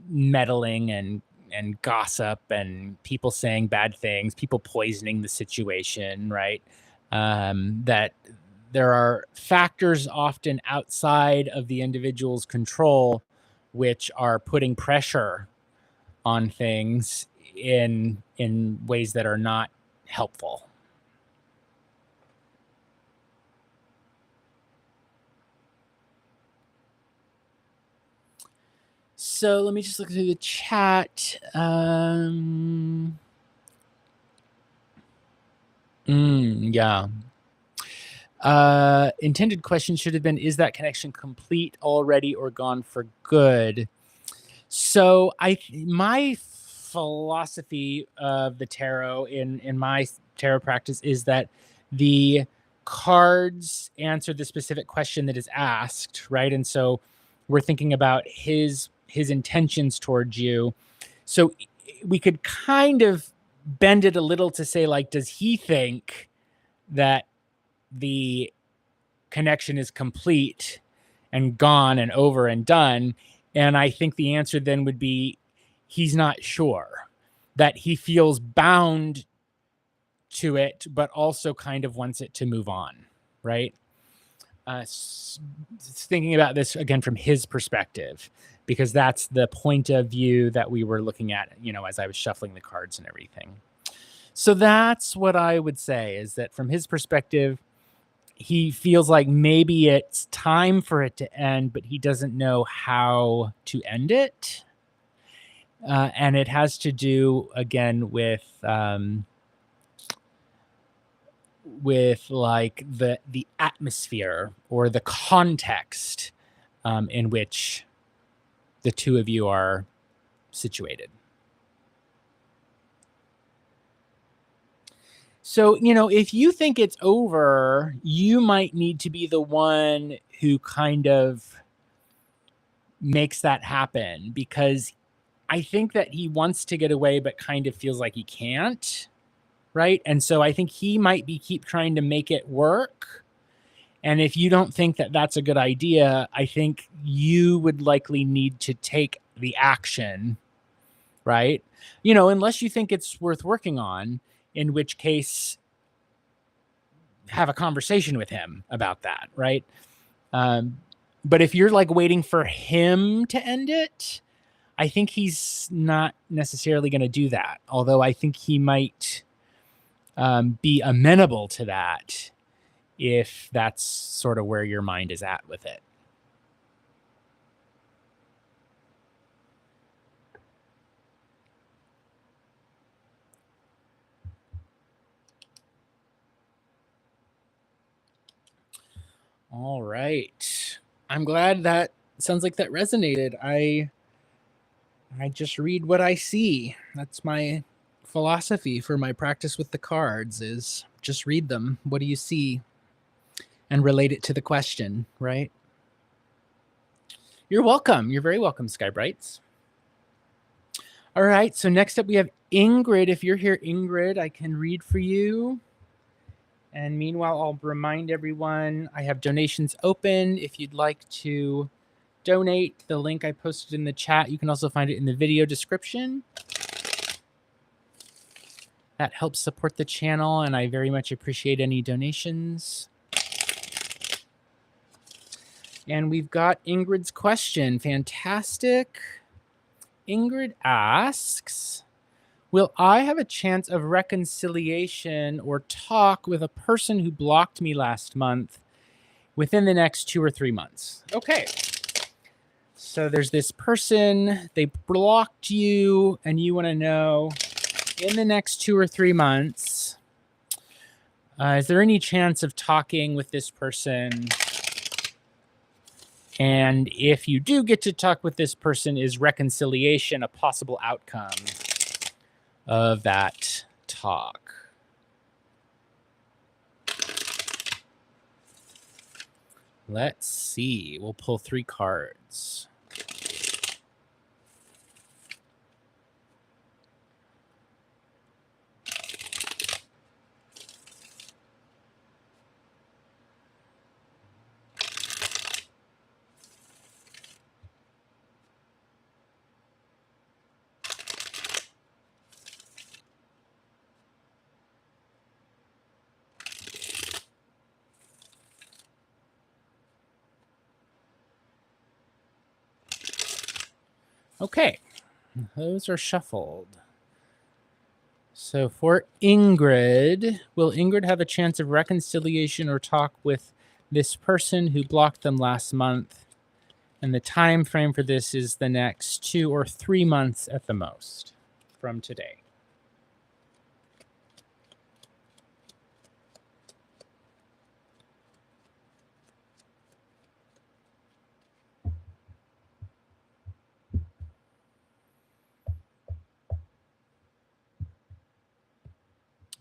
meddling and gossip and people saying bad things, people poisoning the situation, right? That there are factors often outside of the individual's control, which are putting pressure on things in ways that are not helpful. So let me just look through the chat. Yeah. Intended question should have been, is that connection complete already or gone for good? So my philosophy of the tarot in my tarot practice is that the cards answer the specific question that is asked, right? And so we're thinking about his intentions towards you. So we could kind of bend it a little to say, like, does he think that the connection is complete and gone and over and done? And I think the answer then would be he's not sure, that he feels bound to it, but also kind of wants it to move on, right? Thinking about this again from his perspective, because that's the point of view that we were looking at, as I was shuffling the cards and everything. So that's what I would say, is that from his perspective, he feels like maybe it's time for it to end, but he doesn't know how to end it. And it has to do, again, with like the atmosphere or the context in which the two of you are situated. So, if you think it's over, you might need to be the one who kind of makes that happen, because I think that he wants to get away, but kind of feels like he can't. Right. And so I think he might keep trying to make it work. And if you don't think that that's a good idea, I think you would likely need to take the action. Right. Unless you think it's worth working on, in which case have a conversation with him about that. Right. But if you're like waiting for him to end it, I think he's not necessarily going to do that. Although I think he might be amenable to that if that's sort of where your mind is at with it. All right. I'm glad that sounds like that resonated. I just read what I see. That's my philosophy for my practice with the cards is just read them. What do you see? And relate it to the question, right? You're welcome. You're very welcome, Sky Brights. All right, so next up we have Ingrid. If you're here, Ingrid, I can read for you. And meanwhile, I'll remind everyone I have donations open. If you'd like to donate, the link I posted in the chat, you can also find it in the video description. That helps support the channel, and I very much appreciate any donations. And we've got Ingrid's question. Fantastic. Ingrid asks, will I have a chance of reconciliation or talk with a person who blocked me last month within the next 2 or 3 months? Okay. So there's this person, they blocked you, and you want to know, in the next 2 or 3 months, is there any chance of talking with this person? And if you do get to talk with this person, is reconciliation a possible outcome of that talk? Let's see. We'll pull 3 cards. Okay, those are shuffled. So for Ingrid, will Ingrid have a chance of reconciliation or talk with this person who blocked them last month? And the time frame for this is the next 2 or 3 months at the most from today.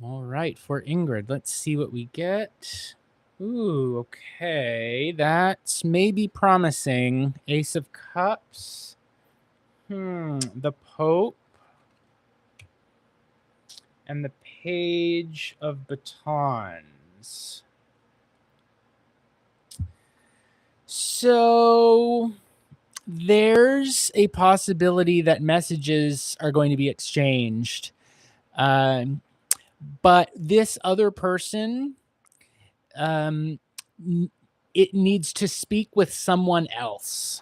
All right, for Ingrid, let's see what we get. Ooh, okay. That's maybe promising. Ace of Cups. The Pope. And the Page of Batons. So there's a possibility that messages are going to be exchanged. But this other person, it needs to speak with someone else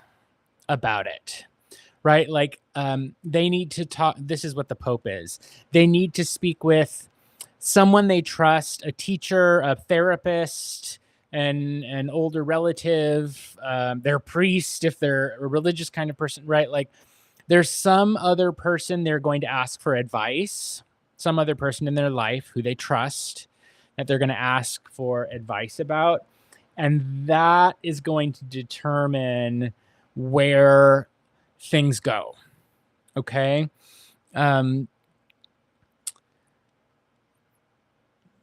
about it, right? Like they need to talk. This is what the Pope is. They need to speak with someone they trust, a teacher, a therapist, an older relative, their priest, if they're a religious kind of person, right? Like there's some other person they're going to ask for advice, some other person in their life who they trust that they're going to ask for advice about. And that is going to determine where things go. Okay.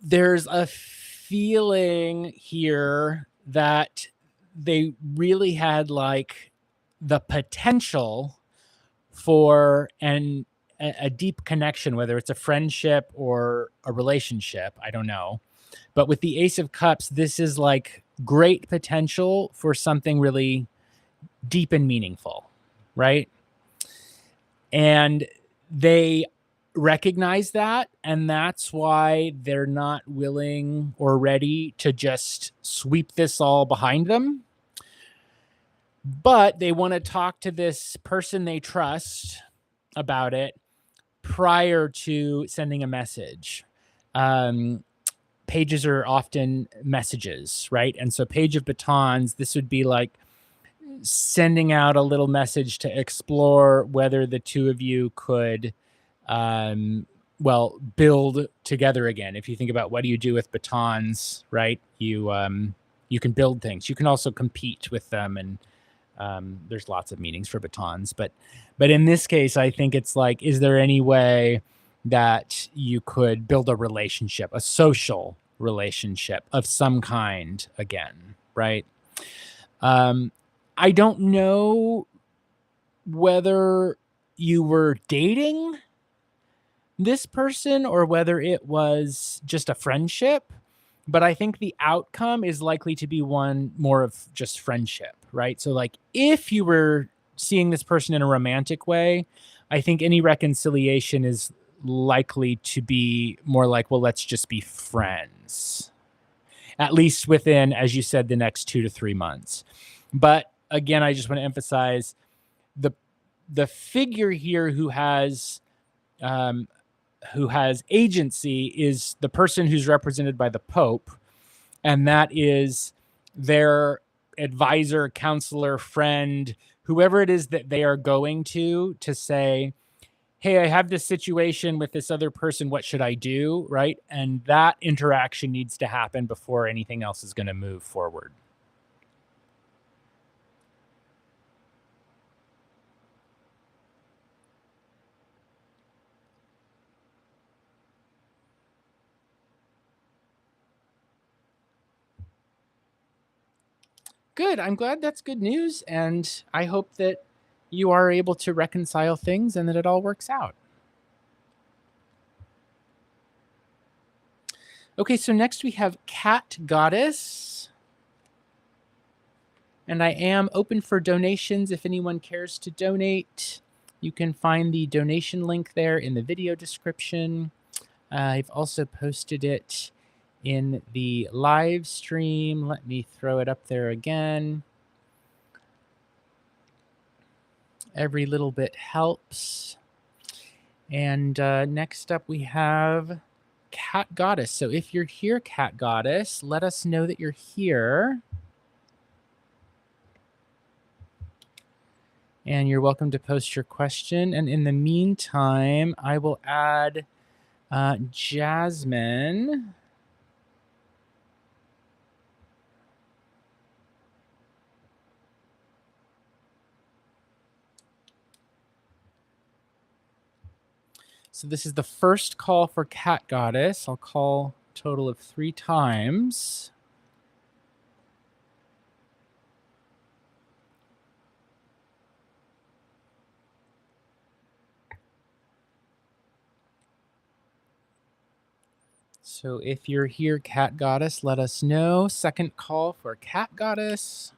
There's a feeling here that they really had like the potential for a deep connection, whether it's a friendship or a relationship, I don't know. But with the Ace of Cups, this is like great potential for something really deep and meaningful, right? And they recognize that, and that's why they're not willing or ready to just sweep this all behind them. But they want to talk to this person they trust about it prior to sending a message. Pages are often messages, right? And so Page of Batons, this would be like sending out a little message to explore whether the two of you could, build together again. If you think about what do you do with batons, right? You can build things. You can also compete with them and There's lots of meanings for batons, but in this case, I think it's like, is there any way that you could build a relationship, a social relationship of some kind again, right? I don't know whether you were dating this person or whether it was just a friendship, but I think the outcome is likely to be one more of just friendship, right? So like if you were seeing this person in a romantic way, I think any reconciliation is likely to be more like, well, let's just be friends, at least within, as you said, the next 2 to 3 months. But again, I just want to emphasize the figure here um, who has agency is the person who's represented by the Pope, and that is their advisor, counselor, friend, whoever it is that they are going to say, hey, I have this situation with this other person. What should I do? Right. And that interaction needs to happen before anything else is going to move forward. Good. I'm glad that's good news. And I hope that you are able to reconcile things and that it all works out. Okay, so next we have Cat Goddess. And I am open for donations if anyone cares to donate. You can find the donation link there in the video description. I've also posted it in the live stream. Let me throw it up there again. Every little bit helps. And next up we have Cat Goddess. So if you're here, Cat Goddess, let us know that you're here. And you're welcome to post your question. And in the meantime, I will add Jasmine. So this is the first call for Cat Goddess. I'll call a total of 3 times. So if you're here, Cat Goddess, let us know. Second call for Cat Goddess.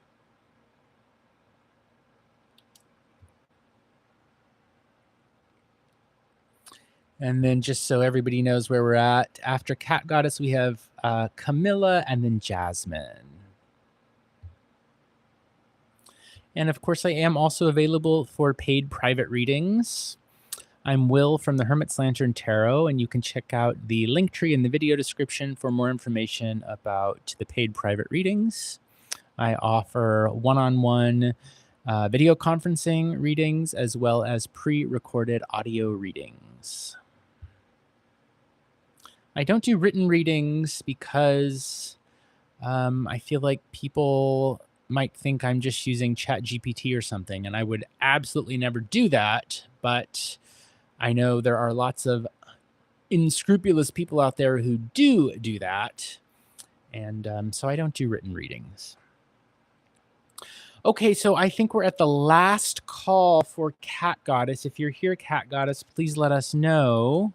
And then just so everybody knows where we're at, after Cat Goddess, we have Camilla and then Jasmine. And of course, I am also available for paid private readings. I'm Will from the Hermit's Lantern Tarot, and you can check out the link tree in the video description for more information about the paid private readings. I offer one-on-one video conferencing readings as well as pre-recorded audio readings. I don't do written readings because I feel like people might think I'm just using ChatGPT or something, and I would absolutely never do that. But I know there are lots of unscrupulous people out there who do that. And so I don't do written readings. Okay, so I think we're at the last call for Cat Goddess. If you're here, Cat Goddess, please let us know.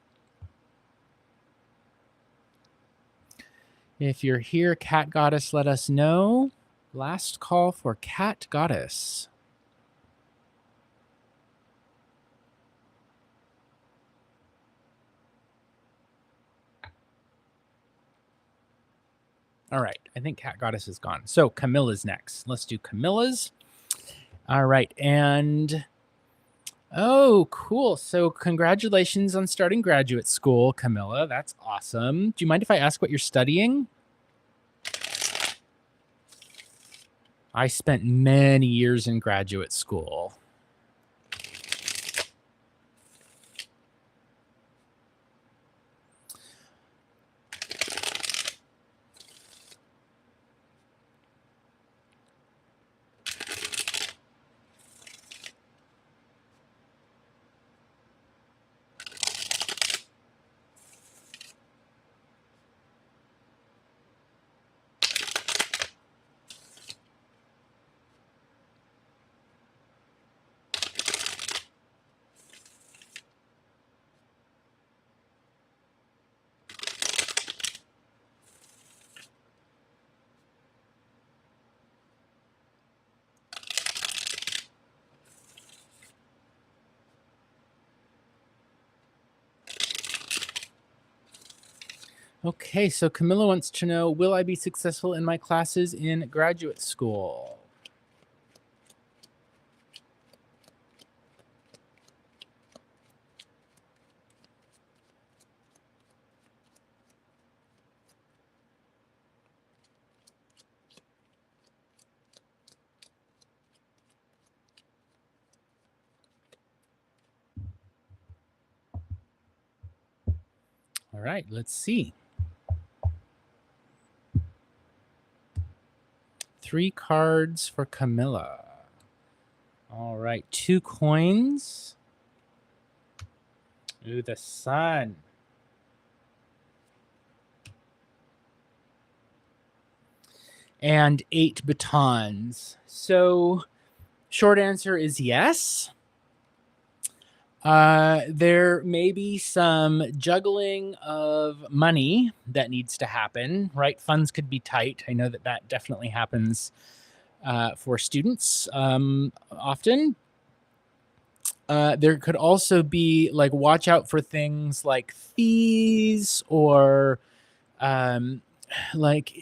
If you're here, Cat Goddess, let us know. Last call for Cat Goddess. All right, I think Cat Goddess is gone. So Camilla's next. Let's do Camilla's. All right, and oh, cool. So congratulations on starting graduate school, Camilla. That's awesome. Do you mind if I ask what you're studying? I spent many years in graduate school. Okay, so Camilla wants to know, will I be successful in my classes in graduate school? All right, let's see. 3 cards for Camilla. All right, 2 coins. Ooh, the sun. And 8 batons. So, short answer is yes. There may be some juggling of money that needs to happen, right? Funds could be tight. I know that that definitely happens for students often. There could also be like watch out for things like fees or like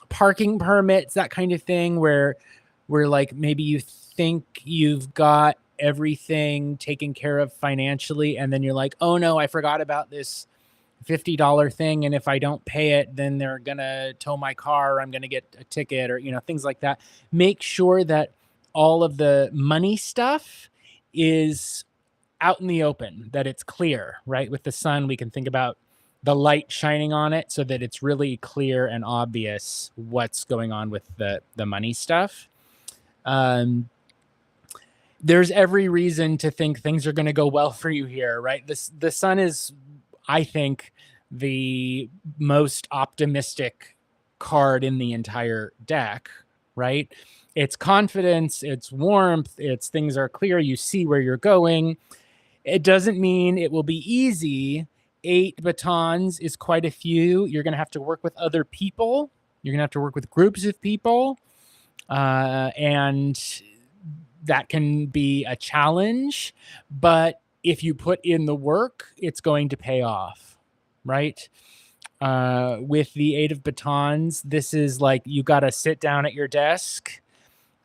parking permits, that kind of thing, where like maybe you think you've got everything taken care of financially, and then you're like, oh no, I forgot about this $50 thing, and if I don't pay it, then they're gonna tow my car, or I'm gonna get a ticket, or things like that. Make sure that all of the money stuff is out in the open, that it's clear, right? With the sun, we can think about the light shining on it so that it's really clear and obvious what's going on with the money stuff. There's every reason to think things are going to go well for you here, right? The sun is, I think, the most optimistic card in the entire deck, right? It's confidence, it's warmth, it's things are clear, you see where you're going. It doesn't mean it will be easy. 8 batons is quite a few. You're going to have to work with other people. You're going to have to work with groups of people. And that can be a challenge. But if you put in the work, it's going to pay off, right? With the 8 of batons, this is like you got to sit down at your desk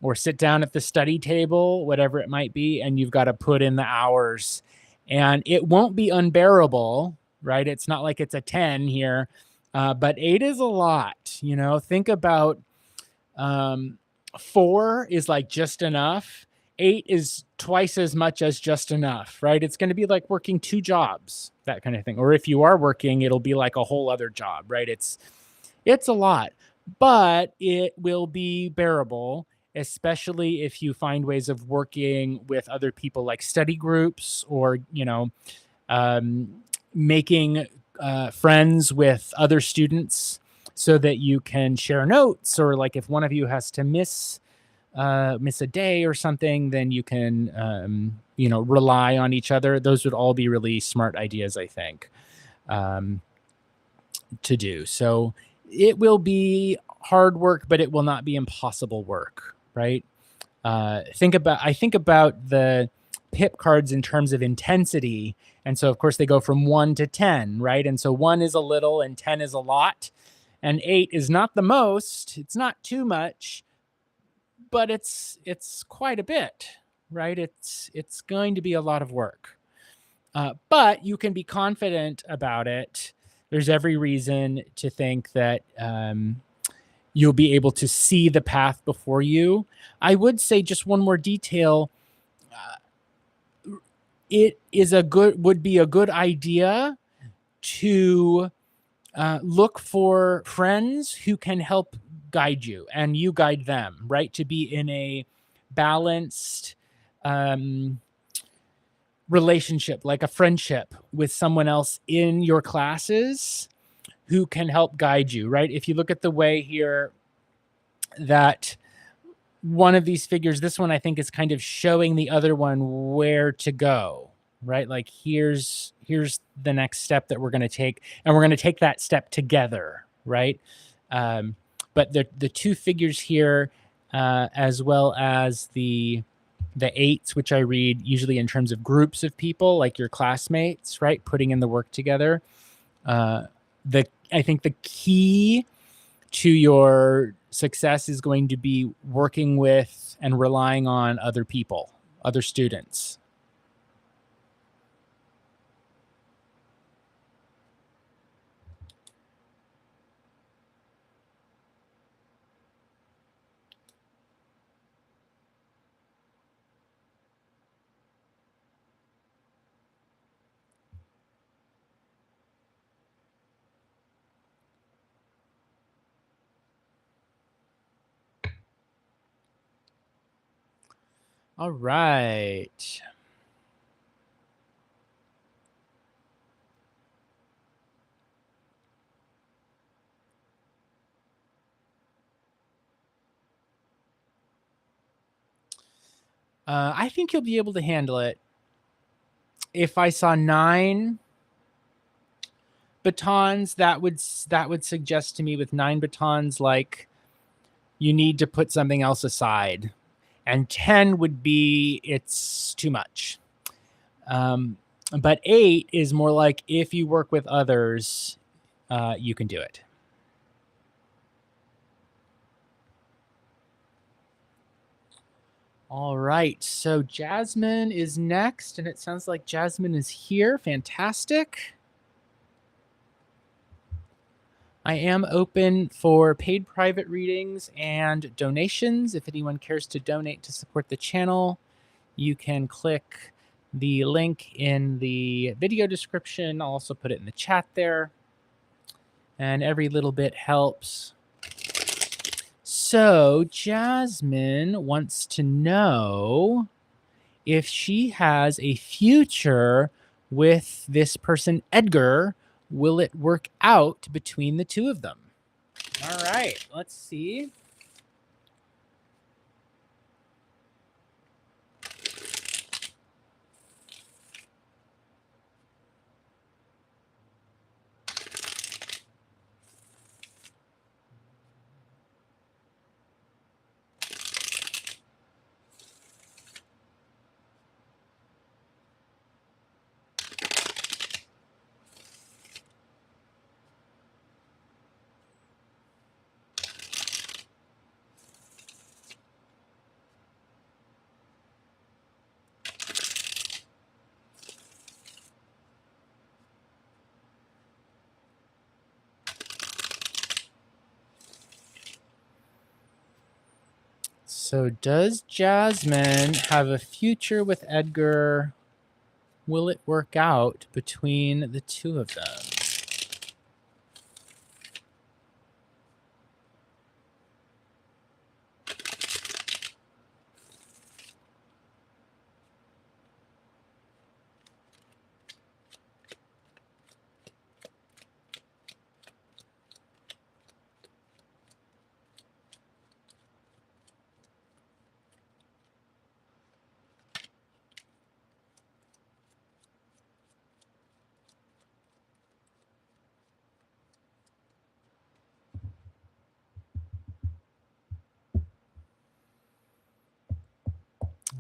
or sit down at the study table, whatever it might be, and you've got to put in the hours. And it won't be unbearable, right? It's not like it's a 10 here, but 8 is a lot. Think about 4 is like just enough. 8 is twice as much as just enough, right? It's going to be like working 2 jobs, that kind of thing. Or if you are working, it'll be like a whole other job, right? It's a lot, but it will be bearable, especially if you find ways of working with other people, like study groups, or making friends with other students so that you can share notes, or like if one of you has to miss a day or something, then you can rely on each other. Those would all be really smart ideas, I think, to do. So it will be hard work, but it will not be impossible work, right? I think about the pip cards in terms of intensity. And so, of course, they go from 1 to 10, right? And so 1 is a little and 10 is a lot. And 8 is not the most. It's not too much, but it's quite a bit, right? It's going to be a lot of work. But you can be confident about it. There's every reason to think that you'll be able to see the path before you. I would say just one more detail. It would be a good idea to look for friends who can help guide you and you guide them, right? To be in a balanced relationship, like a friendship with someone else in your classes who can help guide you, right? If you look at the way here that one of these figures, this one I think is kind of showing the other one where to go, right? Like here's the next step that we're going to take, and we're going to take that step together, right? But the 2 figures here, as well as the 8s, which I read usually in terms of groups of people, like your classmates, right? Putting in the work together. I think the key to your success is going to be working with and relying on other people, other students. All right. I think you'll be able to handle it. If I saw 9 batons, that would suggest to me with 9 batons, like you need to put something else aside, and 10 would be it's too much. But 8 is more like if you work with others, you can do it. All right, so Jasmine is next, and it sounds like Jasmine is here. Fantastic. I am open for paid private readings and donations. If anyone cares to donate to support the channel, you can click the link in the video description. I'll also put it in the chat there. And every little bit helps. So Jasmine wants to know if she has a future with this person, Edgar. Will it work out between the two of them? All right, let's see. So does Jasmine have a future with Edgar? Will it work out between the two of them?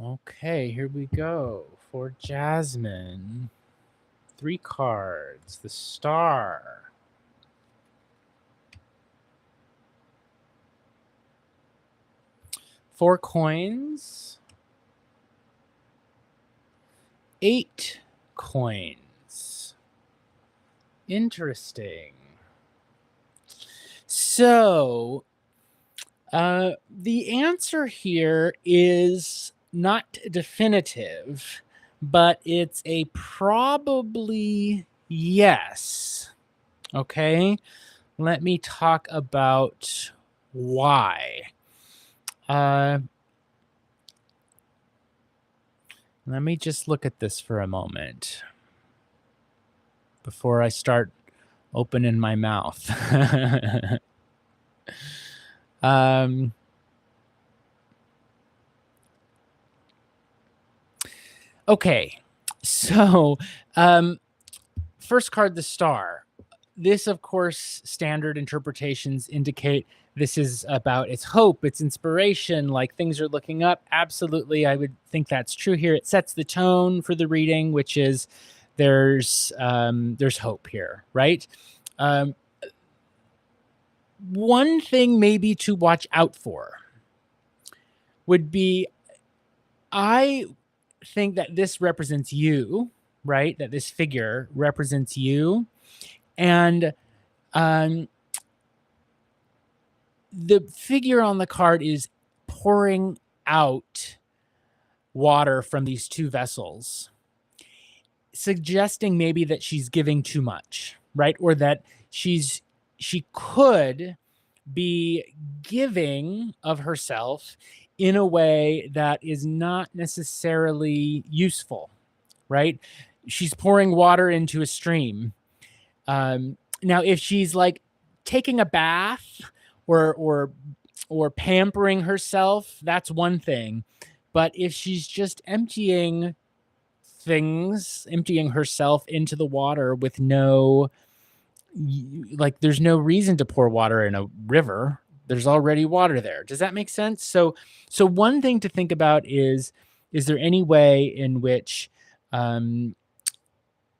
Okay, here we go for Jasmine. 3 cards. The Star. Four coins. 8 coins. Interesting. So, the answer here is not definitive, but it's a probably yes. Okay, let me talk about why. Let me just look at this for a moment before I start opening my mouth. Okay, so first card, the Star. This, of course, standard interpretations indicate this is about its hope, its inspiration, like things are looking up. Absolutely, I would think that's true here. It sets the tone for the reading, which is there's hope here, right? Um, one thing maybe to watch out for would be, I think that this represents you, right? That this figure represents you. And the figure on the card is pouring out water from these two vessels, suggesting maybe that she's giving too much, right? Or that she could be giving of herself in a way that is not necessarily useful, right? She's pouring water into a stream. Now, if she's like taking a bath or pampering herself, that's one thing. But if she's just emptying herself into the water with no, like, there's no reason to pour water in a river. There's already water there. Does that make sense? So one thing to think about is there any way in which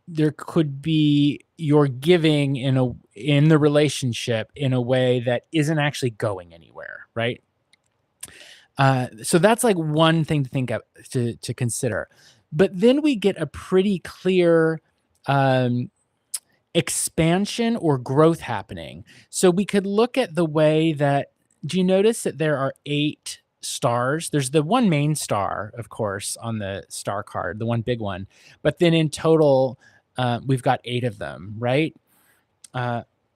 there could be you're giving in the relationship in a way that isn't actually going anywhere, right? So that's like one thing to think of, to consider. But then we get a pretty clear expansion or growth happening. So we could look at the way that, do you notice that there are 8 stars? There's the one main star, of course, on the star card, the one big one. But then in total, we've got 8 of them, right?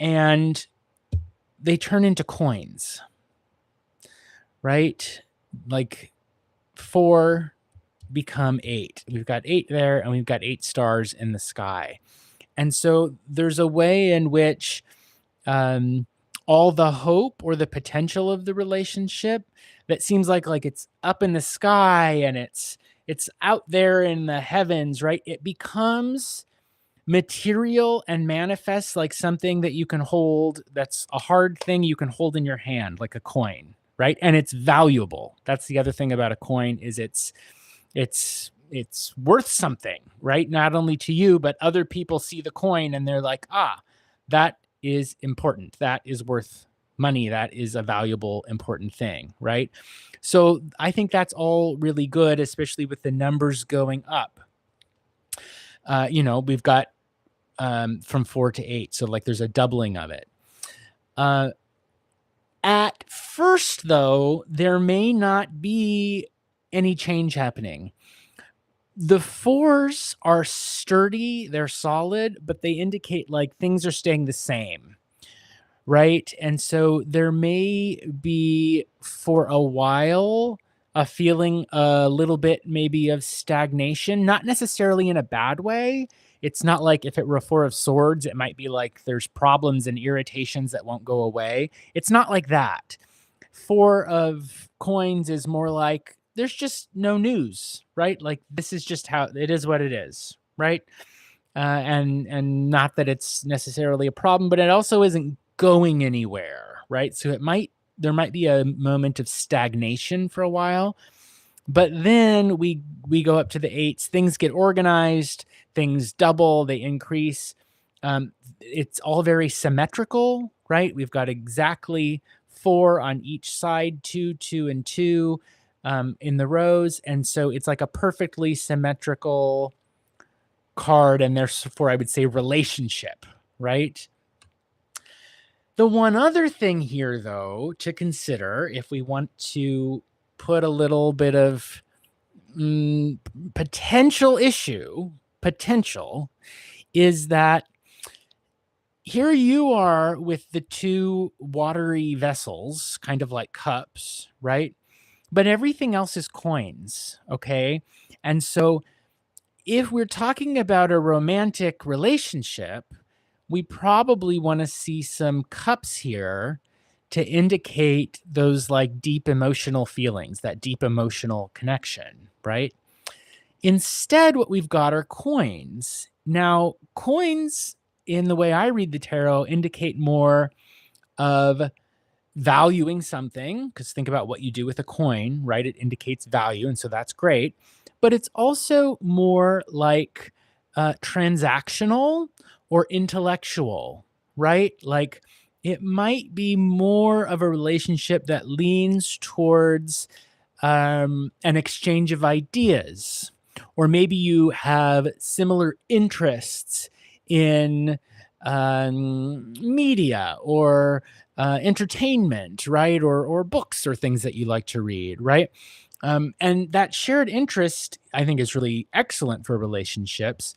And they turn into coins, right? Like 4 become 8. We've got 8 there, and we've got 8 stars in the sky. And so there's a way in which all the hope or the potential of the relationship that seems like it's up in the sky and it's out there in the heavens, right? It becomes material and manifests like something that you can hold, that's a hard thing you can hold in your hand, like a coin, right? And it's valuable. That's the other thing about a coin, is it's worth something, right? Not only to you, but other people see the coin and they're like, that is important. That is worth money. That is a valuable, important thing, right? So I think that's all really good, especially with the numbers going up. We've got from 4 to 8. So like there's a doubling of it. At first, though, there may not be any change happening. The 4s are sturdy, they're solid, but they indicate like things are staying the same, right? And so there may be, for a while, a feeling a little bit maybe of stagnation, not necessarily in a bad way. It's not like if it were a 4 of swords, it might be like there's problems and irritations that won't go away. It's not like that. 4 of coins is more like there's just no news, right? Like this is just how it is, what it is, right? And not that it's necessarily a problem, but it also isn't going anywhere, right? So there might be a moment of stagnation for a while, but then we go up to the 8s. Things get organized, things double, they increase. It's all very symmetrical, right? We've got exactly 4 on each side, 2, 2, and 2 in the rows. And so it's like a perfectly symmetrical card, and therefore I would say relationship, right? The one other thing here, though, to consider if we want to put a little bit of potential is that here you are with the 2 watery vessels, kind of like cups, right? But everything else is coins, okay? And so if we're talking about a romantic relationship, we probably want to see some cups here to indicate those like deep emotional feelings, that deep emotional connection, right? Instead, what we've got are coins. Now, coins, in the way I read the tarot, indicate more of valuing something, because think about what you do with a coin, right? It indicates value, and so that's great. But it's also more like transactional or intellectual, right? Like it might be more of a relationship that leans towards an exchange of ideas, or maybe you have similar interests in media or entertainment, right? Or books or things that you like to read, right? And that shared interest, I think, is really excellent for relationships,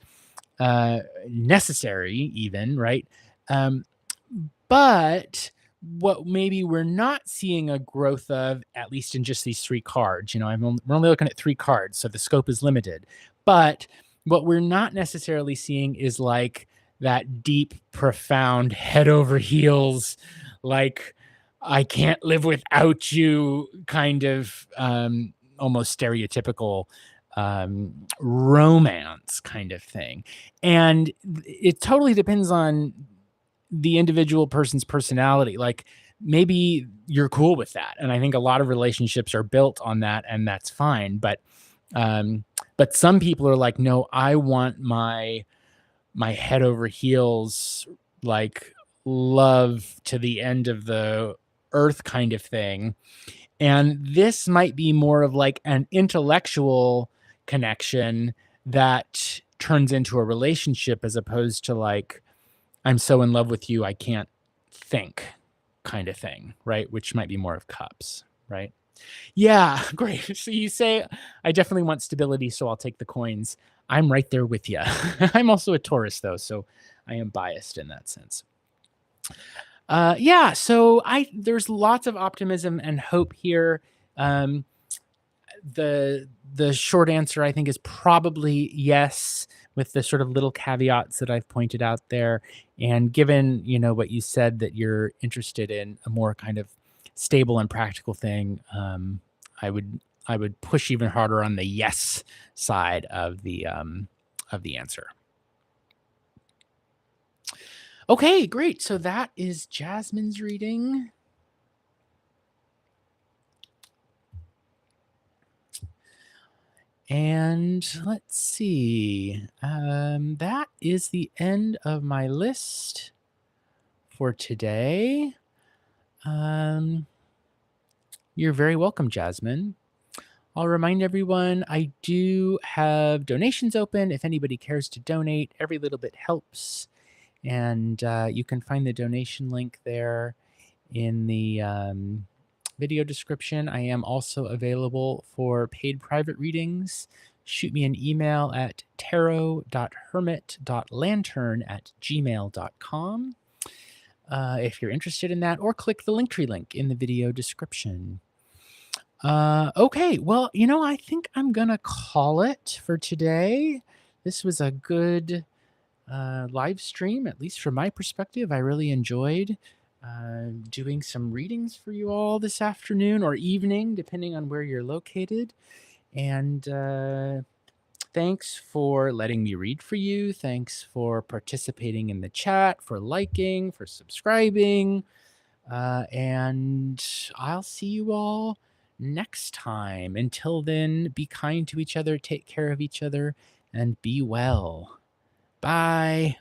necessary even, right? Um, but what maybe we're not seeing a growth of, at least in just these three cards, we're only looking at three cards, so the scope is limited. But what we're not necessarily seeing is like that deep, profound, head over heels, like I can't live without you kind of almost stereotypical romance kind of thing. And it totally depends on the individual person's personality. Like maybe you're cool with that. And I think a lot of relationships are built on that, and that's fine. But some people are like, no, I want my head over heels, like love to the end of the earth kind of thing. And this might be more of like an intellectual connection that turns into a relationship, as opposed to like, I'm so in love with you, I can't think kind of thing, right? Which might be more of cups, right? Yeah, great. So you say, I definitely want stability, so I'll take the coins. I'm right there with you. I'm also a Taurus, though, so I am biased in that sense. Yeah, so there's lots of optimism and hope here. Um, the short answer, I think, is probably yes, with the sort of little caveats that I've pointed out there. And given, what you said, that you're interested in a more kind of stable and practical thing, I would push even harder on the yes side of the answer. Okay, great. So that is Jasmine's reading. And let's see. That is the end of my list for today. You're very welcome, Jasmine. I'll remind everyone, I do have donations open. If anybody cares to donate, every little bit helps. And you can find the donation link there in the video description. I am also available for paid private readings. Shoot me an email at tarot.hermit.lantern@gmail.com if you're interested in that, or click the Linktree link in the video description. Okay, well, I think I'm gonna call it for today. This was a good live stream, at least from my perspective. I really enjoyed doing some readings for you all this afternoon or evening, depending on where you're located. And thanks for letting me read for you. Thanks for participating in the chat, for liking, for subscribing. And I'll see you all next time. Until then, be kind to each other, take care of each other, and be well. Bye.